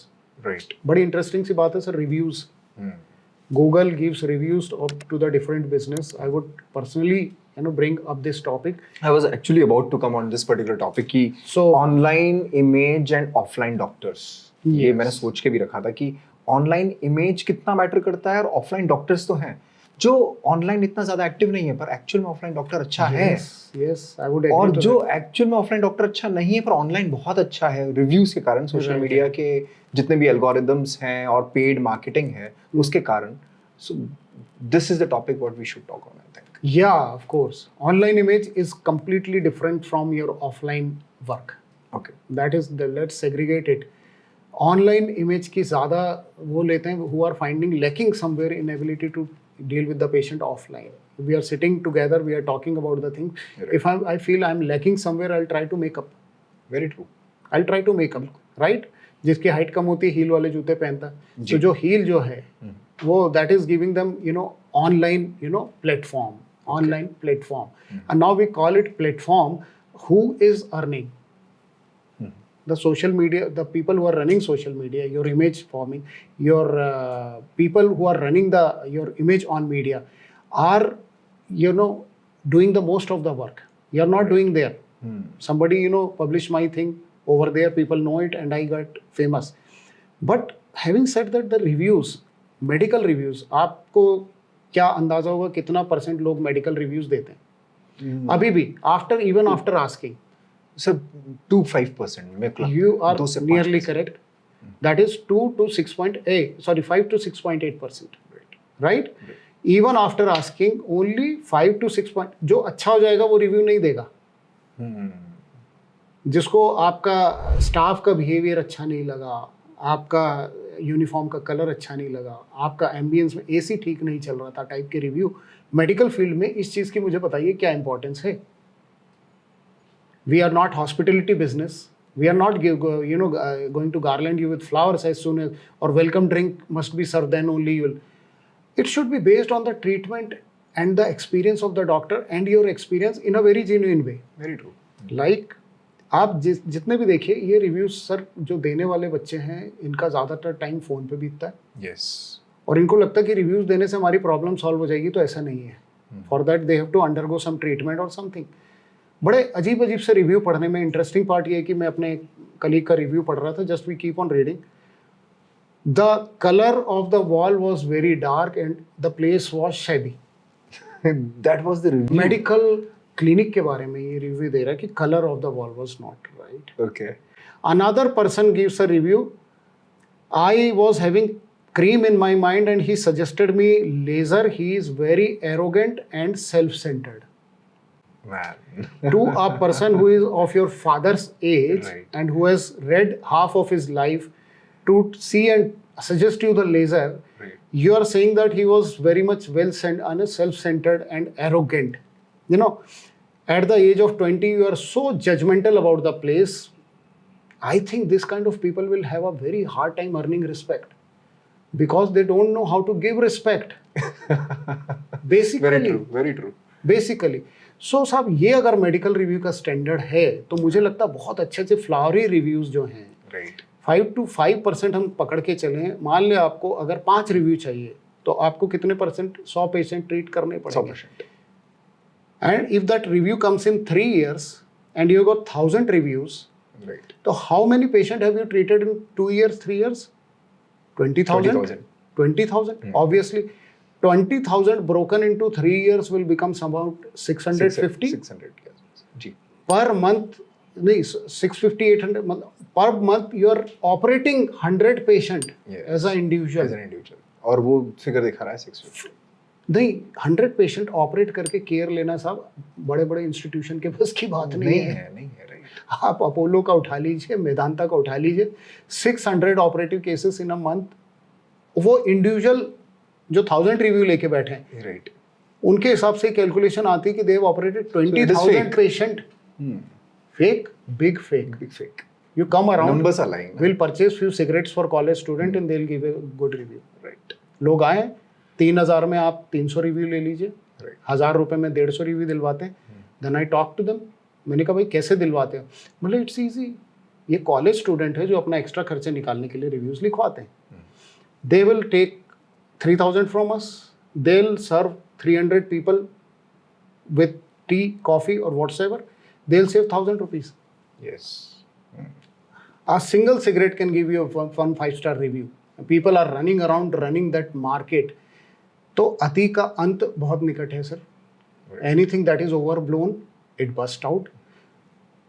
Right. बड़ी इंटरेस्टिंग सी बात है sir, reviews. Google gives reviews to the different business. I would personally bring up this topic. I was actually about to come on this particular topic कि So online image and offline doctors. ये मैंने सोच के भी रखा था कि online image कितना मैटर करता है, और offline doctors तो हैं जो online इतना ज़्यादा एक्टिव नहीं है पर एक्चुअल में offline डॉक्टर अच्छा है. Yes, I would agree. और to जो that. एक्चुअल में ऑफलाइन डॉक्टर अच्छा नहीं है पर ऑनलाइन बहुत अच्छा है, रिव्यूज के कारण, सोशल मीडिया के जितने भी एल्गोरिदम्स हैं और पेड मार्केटिंग है उसके कारण. So this is the topic what we should talk on, I think. Yeah, of course. Online image is completely different from your offline work. Okay. That is let's segregate it. Online image की ज़्यादा वो लेते हैं who are finding lacking somewhere in ability to deal with the patient offline. We are sitting together, we are talking about the thing. Right. If I feel I'm lacking somewhere, I'll try to make up. Very true. I'll try to make up, right? जिसकी height कम होती है heal वाले जूते पहनता है. तो जो heal जो है वो that is giving them online platform. Online platform. And now we call it platform. Who is earning? The social media, the people who are running social media, your image forming, your people who are running your image on media are doing the most of the work. You're not doing there. Somebody published my thing over there, people know it, and I got famous. But having said that, the reviews, medical reviews, आपको क्या अंदाजा होगा कितना % लोग medical reviews देते हैं अभी भी, even after asking? सर 2-5% में You are nearly correct. That is 5 to 6.8%. Right? Even after asking, only 5 to 6 जो अच्छा हो जाएगा वो रिव्यू नहीं देगा. जिसको आपका स्टाफ का बिहेवियर अच्छा नहीं लगा, आपका यूनिफॉर्म का कलर अच्छा नहीं लगा, आपका एम्बियंस में एसी ठीक नहीं चल रहा था, टाइप के रिव्यू. मेडिकल फील्ड में इस चीज़ की मुझे बताइए क्या इंपॉर्टेंस है. We are not hospitality business, We are not going to garland you with flowers as soon as, or welcome drink must be served, then only you will. It should be based on the treatment and the experience of the doctor and your experience in a very genuine way. Very true. Like आप जितने भी देखिए ये reviews sir जो देने वाले बच्चे हैं इनका ज़्यादातर टाइम फ़ोन पे बीतता है Yes. और इनको लगता है कि रिव्यूज देने से हमारी प्रॉब्लम सॉल्व हो जाएगी, तो ऐसा नहीं है. For that they have to undergo some treatment और समथिंग. बड़े अजीब अजीब से रिव्यू पढ़ने में इंटरेस्टिंग पार्ट ये है कि मैं अपने कलीग का रिव्यू पढ़ रहा था, just we keep on reading. The colour of the wall was very dark and the place was shabby. That was the review. Medical clinic के बारे में ये रिव्यू दे रहा है कि colour of the wall was not right. Okay. Another person gives a review. I was having cream in my mind and he suggested me laser. He is very arrogant and self-centered. Man. To a person who is of your father's age Right. and who has read half of his life to see and suggest you the laser, Right. you are saying that he was very much self-centered and arrogant. You know, at the age of 20, you are so judgmental about the place. I think this kind of people will have a very hard time earning respect because they don't know how to give respect. Basically. Very true. Very true. Basically so साहब ये अगर medical review का standard है तो मुझे लगता है बहुत अच्छे अच्छे फ्लावरी रिव्यूज जो हैं Right. 5 to 5% हम पकड़ के चलें. मान लें आपको अगर 5 रिव्यू चाहिए तो आपको कितने परसेंट 100 पेशेंट ट्रीट करने पड़ेंगे. 100%. And if that review comes in 3 years and you got 1000 reviews, Right. तो how many patient have you treated in 2 years 3 years? 20,000. 20,000. 20,000. Obviously 20,000 broken into 3 years will become about 650 600. Yes. जी. per month. नहीं, 650 800 per month you are operating 100 patient Yes. as an individual. As an individual. और वो figure दिखा रहा है 650. नहीं, 100 patient operate करके care लेना साहब बड़े बड़े इंस्टीट्यूशन के बस की बात नहीं है. नहीं है. Right. आप अपोलो का उठा लीजिए, मेदांता का उठा लीजिए, 600 operative cases in a month. वो इंडिविजुअल जो 1000 रिव्यू लेके बैठे हैं Right. उनके हिसाब से कैलकुलेशन आती है कि they've operated 20,000 fake. Patient. Fake, big fake. Big fake. You come around, Numbers are lying. will purchase few cigarettes for college student and they'll give a good review. Right. लोग आए 3,000 में आप 300 रिव्यू ले लीजिए, Right. 1,000 रुपए में 150 review दिलवाते हैं. Then I talk to them. मैंने कहा भाई कैसे दिलवाते हो? मतलब इट्स ईजी. ये कॉलेज स्टूडेंट है जो अपना एक्स्ट्रा खर्चे निकालने के लिए रिव्यूज लिखवाते हैं. They will take 3,000 from us, they will serve 300 people with tea, coffee और whatsoever. They will save 1,000 rupees. Yes. A single cigarette can give you a 5-star review. People are running around running that market. तो अति का अंत बहुत निकट है sir. Anything that is overblown, it burst out.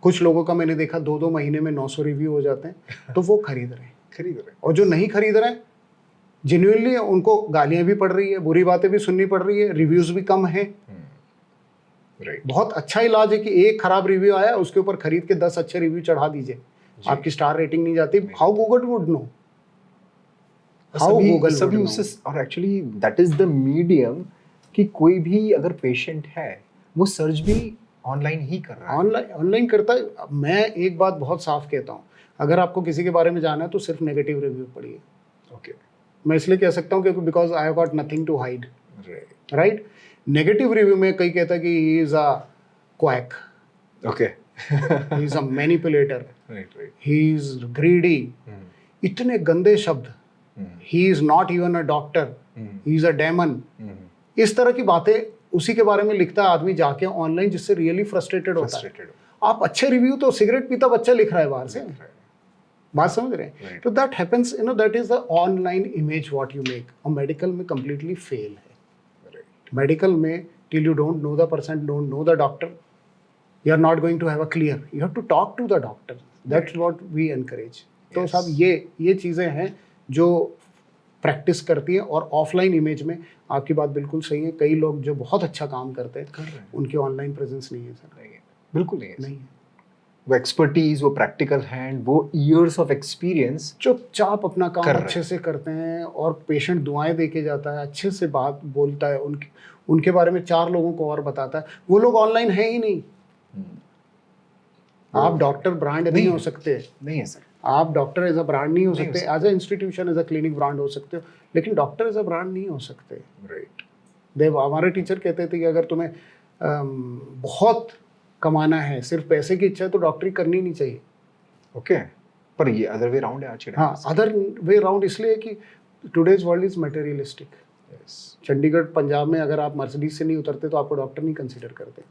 कुछ लोगों का मैंने देखा 2-2 महीने में 900 रिव्यू हो जाते हैं, तो वो खरीद रहे हैं. खरीद रहे हैं. और जो नहीं खरीद रहे हैं जेन्युइनली उनको गालियां भी पड़ रही है, बुरी बातें भी सुननी पड़ रही है, रिव्यूज भी कम है. Right. बहुत अच्छा इलाज है कि एक खराब रिव्यू आया उसके ऊपर खरीद के 10 अच्छे रिव्यू चढ़ा दीजिए. आपकी स्टार रेटिंग नहीं जाती. How Google would know? How Google सभी उससे, और actually that is the medium कि कोई भी अगर पेशेंट है वो सर्च भी ऑनलाइन ही कर रहा है. ऑनलाइन करता है. मैं एक बात बहुत साफ कहता हूँ, अगर आपको किसी के बारे में जानना है तो सिर्फ नेगेटिव रिव्यू पढ़िए. ओके. मैं इसलिए कह सकता हूँ क्योंकि because I have got nothing to hide. Right. Right. Negative review में कई कहता है कि he is a quack, okay. He is a manipulator, right. Right. He is greedy. इतने गंदे शब्द. He is not even a doctor, he is a demon. इस तरह की बातें उसी के बारे में लिखता है आदमी जाके ऑनलाइन, जिससे रियली फ्रस्ट्रेटेड होता है. आप अच्छे रिव्यू तो सिगरेट पीता बच्चा लिख रहा है बाहर से. बात समझ रहे हैं? Right. तो that happens, you know, that is the online image what you make. और मेडिकल में कंप्लीटली फेल है. मेडिकल में till you don't know the person, don't know the doctor, you are not going to have a clear. You have to talk to the doctor. That's what we encourage. तो साहब ये चीज़ें हैं जो practice करती है. और ऑफलाइन इमेज में आपकी बात बिल्कुल सही है. कई लोग जो बहुत अच्छा काम करते हैं उनकी ऑनलाइन प्रेजेंस नहीं है सर. बिल्कुल नहीं है. नहीं है. वो एक्सपर्टीज, वो प्रैक्टिकल हैंड, वो ईयर्स ऑफ एक्सपीरियंस चुपचाप अपना काम कर रहे अच्छे से करते हैं और पेशेंट दुआएं दे के जाता है, अच्छे से बात बोलता है, उनके बारे में 4 लोगों को और बताता है. वो लोग ऑनलाइन है ही नहीं. आप डॉक्टर ब्रांड नहीं हो सकते, नहीं है सर। आप डॉक्टर एज अ ब्रांड नहीं हो नहीं हो सकते, as a institution as a clinic brand हो सकते हो, लेकिन डॉक्टर एज अ ब्रांड नहीं हो सकते। राइट। देव हमारे टीचर कहते थे कि अगर तुम्हें बहुत कमाना है, सिर्फ पैसे की इच्छा है, तो डॉक्टरी करनी नहीं चाहिए। ओके, पर ये अदर वे राउंड है आज के टाइम हाँ, अदर वे राउंड इसलिए कि टुडेज वर्ल्ड इज मटेरियलिस्टिक। में। यस। चंडीगढ़ पंजाब में अगर आप मर्सिडीज से नहीं उतरते तो आपको डॉक्टर नहीं कंसीडर करते।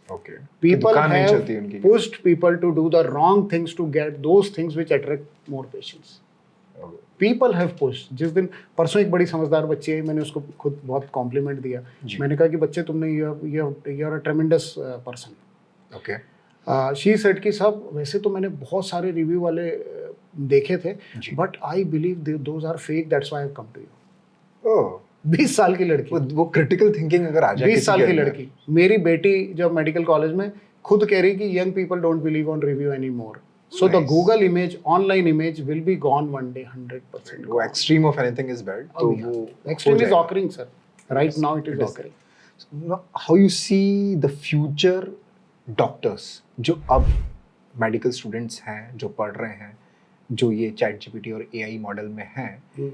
ओके, People दुकान नहीं have चलती उनकी। pushed people to do the wrong things to get those things which attract more patients. People have pushed. जिस दिन परसों एक बड़ी समझदार बच्ची आई, मैंने उसको खुद बहुत कॉम्प्लीमेंट दिया। जी। मैंने कहा कि बच्चे तुमने you are a tremendous person. Okay. She said कि साहब वैसे तो मैंने बहुत सारे रिव्यू वाले देखे थे, जी। But I believe those are fake, that's why I have come to you. Oh, 20 साल की लड़की, वो क्रिटिकल थिंकिंग अगर आ जाए 20 साल किसी की के अंदर। लड़की, मेरी बेटी जब मेडिकल कॉलेज में खुद कह रही कि young people don't believe on review any more, so the Nice. Google image, online image will be gone one day 100%। वो extreme of anything is bad, तो वो एक्सट्रीम हो इज जाएगा। Occurring sir, right now it is it is. Occurring. How you see the future doctors जो अब medical students हैं, जो पढ़ रहे हैं, जो ये चैट जीपीटी और एआई मॉडल में हैं,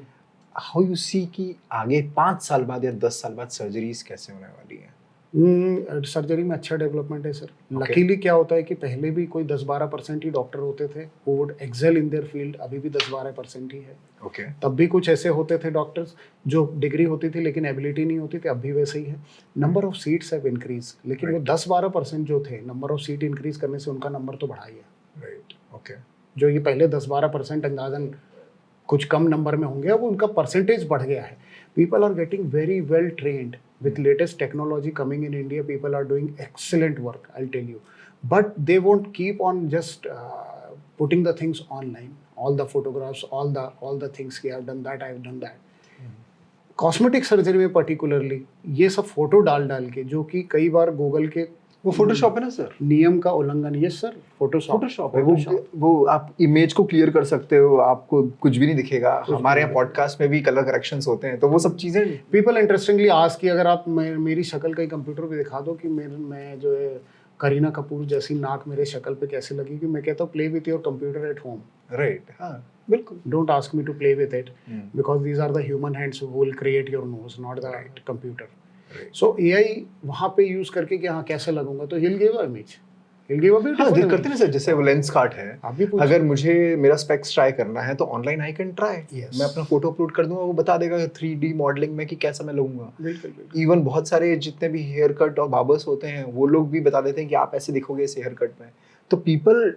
हाउ यू सी कि आगे 5 साल बाद या 10 साल बाद सर्जरीज कैसे होने वाली हैं? सर्जरी में अच्छा डेवलपमेंट है सर। लकीली क्या होता है कि पहले भी कोई 10-12% ही डॉक्टर होते थे who would excel in their field, अभी भी 10-12% ही है। ओके। तब भी कुछ ऐसे होते थे डॉक्टर्स जो डिग्री होती थी लेकिन एबिलिटी नहीं होती थी, अब भी वैसे ही है। Number of seats have increase, लेकिन वो 10-12% जो थे, नंबर ऑफ सीट इंक्रीज करने से उनका नंबर तो बढ़ा ही है। राइट। ओके। जो ये पहले 10-12% अंदाजन कुछ कम नंबर में होंगे, अब उनका परसेंटेज बढ़ गया है। People are getting very well trained with latest technology coming in India. People are doing excellent work, I'll tell you, but they won't keep on just putting the things online, all the photographs, all the things कि I've done that, I've done that. Cosmetic surgery में particularly ये सब photo डाल के, जो कि कई बार Google के वो फोटोशॉप है ना सर? नियम का उल्लंघन। यस सर, फोटोशॉप है वो आप इमेज को क्लियर कर सकते हो, आपको कुछ भी नहीं दिखेगा। हमारे यहाँ पॉडकास्ट में भी कलर करेक्शंस होते हैं, तो वो सब चीजें पीपल इंटरेस्टिंगली आज की अगर आप मेरी शक्ल कहीं कंप्यूटर पे दिखा दो कि मैं जो है करीना कपूर जैसी नाक मेरे शक्ल पे कैसे लगी, कि मैं कहता हूँ play with your computer at home. Right. हाँ बिल्कुल। Don't ask me to play with it because these are the human hands who will create your nose, not the computer. So AI वहाँ पे यूज करके कि हाँ कैसे लगूंगा, तो he'll give a image, he'll give a beautiful image. करते ना सर, जैसे वो लेंस कार्ट है, आप भी पूछो। अगर मुझे मेरा स्पेक्स ट्राई करना है तो online I can try. Yes. मैं अपना फोटो अपलोड कर दूंगा, वो बता देगा 3D मॉडलिंग में कि कैसा मैं लगूंगा। बिल्कुल बिल्कुल। इवन बहुत सारे जितने भी हेयर कट और बार्बर्स होते हैं, वो लोग भी बता देते हैं कि आप ऐसे दिखोगे इस हेयर कट में। तो पीपल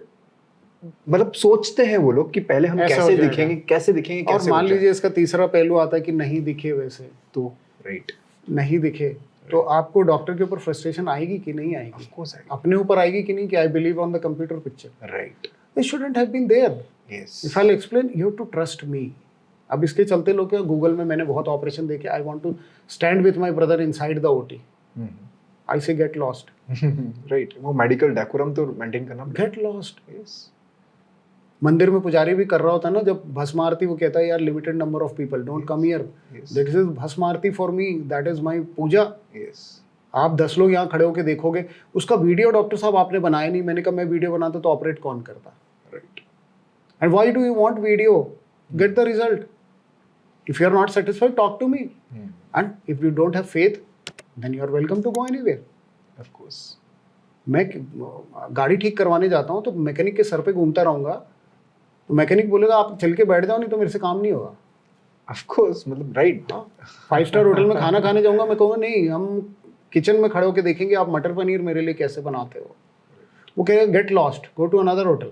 मतलब सोचते हैं वो लोग कि पहले हम ऐसा हो कैसे जाएगा। दिखेंगे, कैसे दिखेंगे, और कैसे मान हो जाए। लीजिए इसका तीसरा पहलू आता है कि नहीं दिखे वैसे, तो राइट, नहीं दिखे तो आपको डॉक्टर के ऊपर फ्रस्ट्रेशन आएगी कि नहीं आएगी? ऑफ कोर्स अपने ऊपर आएगी कि नहीं कि I believe on the computer picture. Right. It shouldn't have been there. Yes. If I'll explain, you have to trust me. अब इसके चलते लोग क्या, गूगल में मैंने बहुत ऑपरेशन देखे, I want to stand with my brother inside the OT, I say get lost. Right, वो मेडिकल डेकोरम तो मेंटेन करना पड़ेगा। Get lost. यस। मंदिर में पुजारी भी कर रहा होता है ना, जब भस्म आरती वो कहता है यार limited number of people, don't come here, that is Bhasm Aarti for me, that is my puja. Yes. आप 10 लोग यहाँ खड़े होके देखोगे, उसका वीडियो डॉक्टर साहब आपने बनाया नहीं। मैंने कहा मैं वीडियो बनाता तो ऑपरेट कौन करता? Right. And why do you want video? Get the result. If you are not satisfied, talk to me. And if you don't have faith, then you are welcome to go anywhere. Of course. मैं गाड़ी ठीक करवाने जाता हूँ तो mechanic के sir पे घूमता रहूंगा, तो मैकेनिक बोलेगा आप चल के बैठ जाओ, नहीं तो मेरे से काम नहीं होगा। ऑफ कोर्स, मतलब राइट। 5 स्टार होटल में खाना खाने जाऊंगा, मैं कहूँगा नहीं, हम किचन में खड़े होके देखेंगे आप मटर पनीर मेरे लिए कैसे बनाते हो। वो कहेगा get lost, go to another hotel.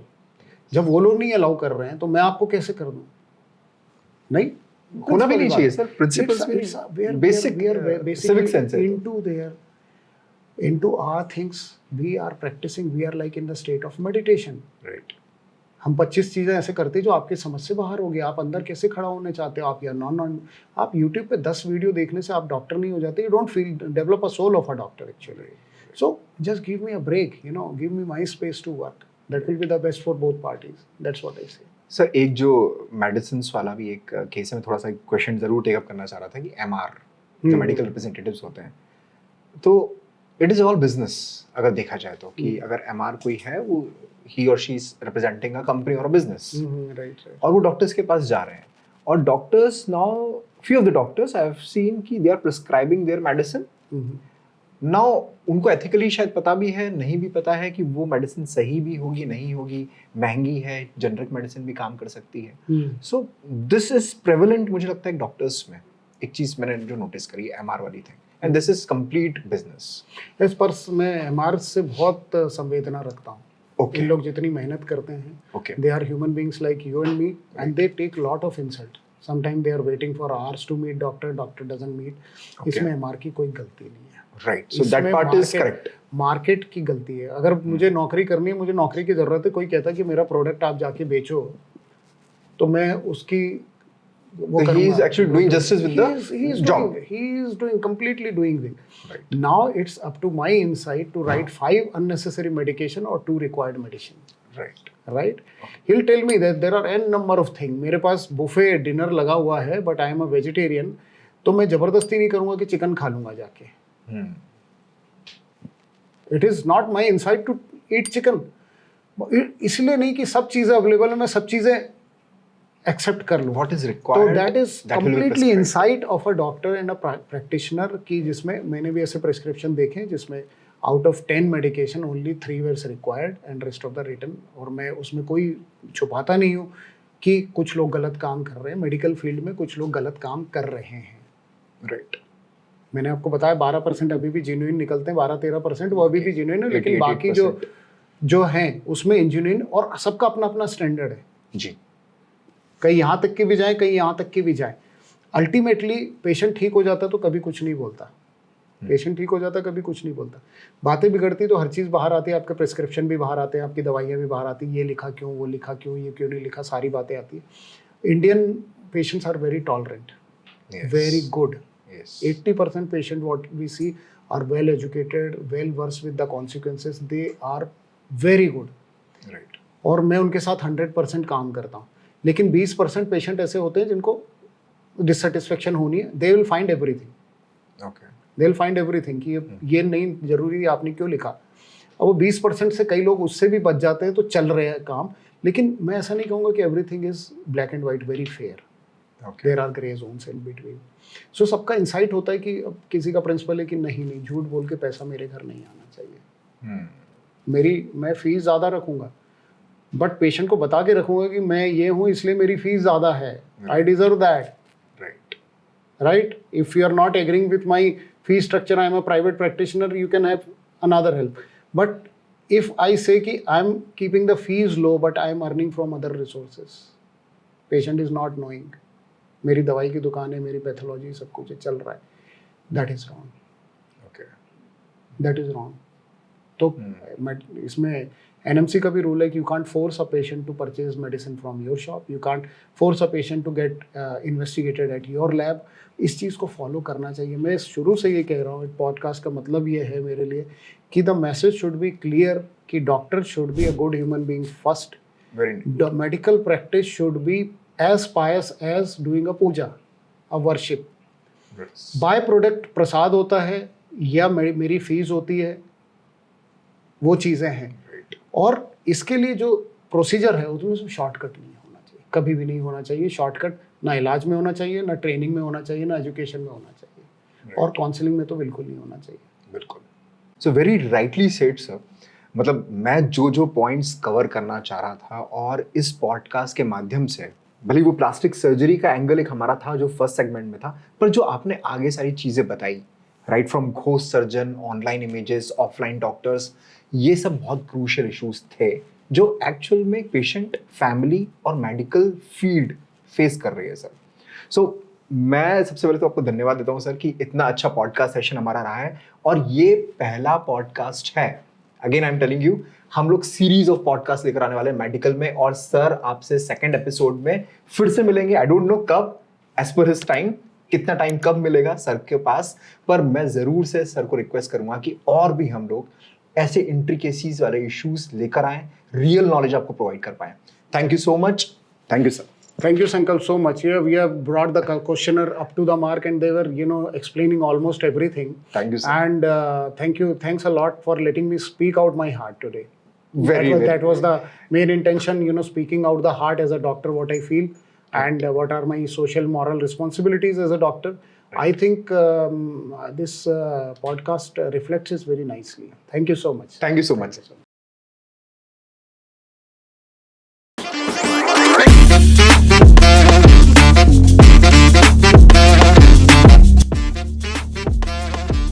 जब वो लोग नहीं अलाउ कर रहे हैं तो मैं आपको कैसे कर दूं? नहीं होना भी नहीं चाहिए सर, प्रिंसिपल्स भी बेसिक सिविक सेंस है। into our things we are practicing, we are like in the state of meditation. Right. हम 25 चीजें ऐसे करते हैं जो आपकी समझ से बाहर हो गया। आप अंदर कैसे खड़ा होने चाहते हो? आप या नॉन आप YouTube पे 10 वीडियो देखने से आप डॉक्टर नहीं हो जाते। You don't feel develop a soul of a doctor actually. So just give me a break, you know, give me my space to work, that will be the best for both parties, that's what I say. Sir एक जो medicines वाला भी एक case है, मैं थोड़ा सा question जरूर टेक अप करना चाह रहा था कि एमआर जो मेडिकल रिप्रेजेंटेटिव्स होते हैं, तो इट इज ऑल बिजनेस अगर देखा जाए तो, कि अगर एमआर कोई है वो ही और she is representing a company और अ बिजनेस, राइट और वो डॉक्टर्स के पास जा रहे हैं, और doctors now few of the doctors I have seen कि they are prescribing their medicine. Now उनको ethically शायद पता भी है, नहीं भी पता है कि वो मेडिसिन सही भी होगी नहीं होगी, महंगी है, जेनरिक मेडिसिन भी काम कर सकती है. So this is prevalent मुझे लगता है डॉक्टर्स में. एक चीज मैंने जो नोटिस करी है एमआर वाली thing, and this is complete business. इस पर मैं एमआर से बहुत संवेदना रखता हूँ. Okay. इन लोग जितनी मेहनत करते हैं, Okay. they are human beings like you and me, and they take lot of insult. Sometimes they are waiting for hours to meet doctor doesn't meet. Okay. इसमें एमआर की कोई गलती नहीं है. Right. So that part is correct. Market की गलती है. अगर मुझे नौकरी करनी है, मुझे नौकरी की जरूरत है, कोई कहता है कि मेरा प्रोडक्ट आप जाके बेचो, तो मैं उसकी वो So he is actually doing justice with the job. He is doing completely doing thing. Right. Now it's up to my insight to write 5 unnecessary medication or 2 required medicine. Right. Right? He'll tell me that there are n number of things. मेरे पास buffet dinner लगा हुआ है, but I am a vegetarian, तो मैं जबरदस्ती नहीं करूंगा कि चिकन खा लूंगा जाके. It is not my insight to eat chicken. इसलिए नहीं कि सब चीजें अवेलेबल है, मैं सब चीजें एक्सेप्ट कर लूँ. What is तो required? That is that will be completely prescribed. Insight of a doctor and a practitioner की, जिसमें मैंने भी ऐसे प्रिस्क्रिप्शन देखे हैं जिसमें out of 10 medication only 3 were required and rest of the written. और मैं उसमें कोई छुपाता नहीं हूँ कि कुछ लोग गलत काम कर रहे हैं. मेडिकल फील्ड में कुछ लोग गलत काम कर रहे हैं. Right. मैंने आपको बताया 12% अभी भी जेन्युइन निकलते हैं, 12-13% वो अभी भी जेन्युइन है, लेकिन बाकी जो हैं उसमें इंजीनियरिंग, और सबका अपना अपना स्टैंडर्ड है. जी. कहीं यहाँ तक के भी जाए, कहीं यहाँ तक के भी जाए. अल्टीमेटली पेशेंट ठीक हो जाता तो कभी कुछ नहीं बोलता. पेशेंट ठीक हो जाता कभी कुछ नहीं बोलता. बातें बिगड़ती तो हर चीज़ बाहर आती है, आपके प्रिस्क्रिप्शन भी बाहर आते हैं, आपकी दवाइयाँ भी बाहर आती है, ये लिखा क्यों, वो लिखा क्यों, ये क्यों नहीं लिखा, सारी बातें आती है. Indian patients are very tolerant, very good. Yes. 80% patient what we see are well educated, well versed with the consequences. They are very good. Right. और मैं उनके साथ 100% काम करता हूँ. लेकिन 20% पेशेंट ऐसे होते हैं जिनको डिससेटिस्फेक्शन होनी है. They will find everything. Okay. They will find everything कि ये नहीं जरूरी आपने क्यों लिखा. अब वो 20% से कई लोग उससे भी बच जाते हैं तो चल रहे हैं काम. लेकिन मैं ऐसा नहीं कहूँगा कि everything is black and white, very fair. Okay. There are grey zones in between. So सबका इंसाइट होता है कि अब किसी का प्रिंसिपल है कि नहीं झूठ बोल के पैसा मेरे घर नहीं आना चाहिए. मैं फीस ज़्यादा रखूँगा, बट पेशेंट को बता के रखूँगा कि मैं ये हूँ इसलिए मेरी फीस ज़्यादा है. I deserve that. Right. Right? If you are not agreeing with my fee structure, I am a private practitioner, you can have another help. But if I say कि I am keeping the fees low but I am earning from other resources, patient is not knowing. मेरी दवाई की दुकान है, मेरी pathology सब कुछ चल रहा है. That is wrong. Okay. That is wrong. तो इसमें एनएमसी का भी रूल है कि you can't force a patient to purchase medicine from your shop. You can't force a patient to get investigated at your lab. इस चीज़ को follow करना चाहिए. मैं शुरू से ये कह रहा हूँ, पॉडकास्ट का मतलब ये है मेरे लिए कि the message should be clear कि doctor should be a good human being first. Very neat. Medical practice should be as pious as doing a puja, a worship. Yes. By product prasad होता है या मेरी फीस होती है, वो चीज़ें हैं. Right. और इसके लिए जो प्रोसीजर है उसमें शॉर्टकट नहीं होना चाहिए, कभी भी नहीं होना चाहिए. शॉर्टकट ना इलाज में होना चाहिए, ना ट्रेनिंग में होना चाहिए, ना एजुकेशन में होना चाहिए. Right. और काउंसलिंग में तो बिल्कुल नहीं होना चाहिए. बिल्कुल. So very rightly said sir. मतलब मैं जो पॉइंट्स कवर करना चाह रहा था, और इस पॉडकास्ट के माध्यम से, भले वो प्लास्टिक सर्जरी का एंगल एक हमारा था जो फर्स्ट सेगमेंट में था, पर जो आपने आगे सारी चीज़ें बताई, right from ghost surgeon, online images, offline doctors, ये सब बहुत क्रूशियल इश्यूज थे जो एक्चुअल में पेशेंट, फैमिली और मेडिकल फील्ड फेस कर रही है सर. सो मैं सबसे पहले तो आपको धन्यवाद देता हूँ सर कि इतना अच्छा पॉडकास्ट सेशन हमारा रहा है, और ये पहला पॉडकास्ट है. Again I am telling you, हम लोग सीरीज ऑफ पॉडकास्ट लेकर आने वाले हैं मेडिकल में, और सर आपसे सेकंड एपिसोड में फिर से मिलेंगे. आई डोंट नो कब, एज पर हिज टाइम, कितना टाइम कब मिलेगा सर के पास, पर मैं जरूर से सर को रिक्वेस्ट करूंगा कि और भी हम लोग ऐसे इंट्रिकेसीज वाले इश्यूज लेकर आए, रियल नॉलेज आपको प्रोवाइड कर पाए. Thank you so much. Thank you sir. Thank you, Sankalp, so much. Yeah, we have brought the questioner up to the mark, and they were, explaining almost everything. Thank you, sir. And thanks a lot for letting me speak out my heart today. Very, That was the main intention, speaking out the heart as a doctor, what I feel, and what are my social moral responsibilities as a doctor. I think this podcast reflects it very nicely. Thank you so much. Thank you so much.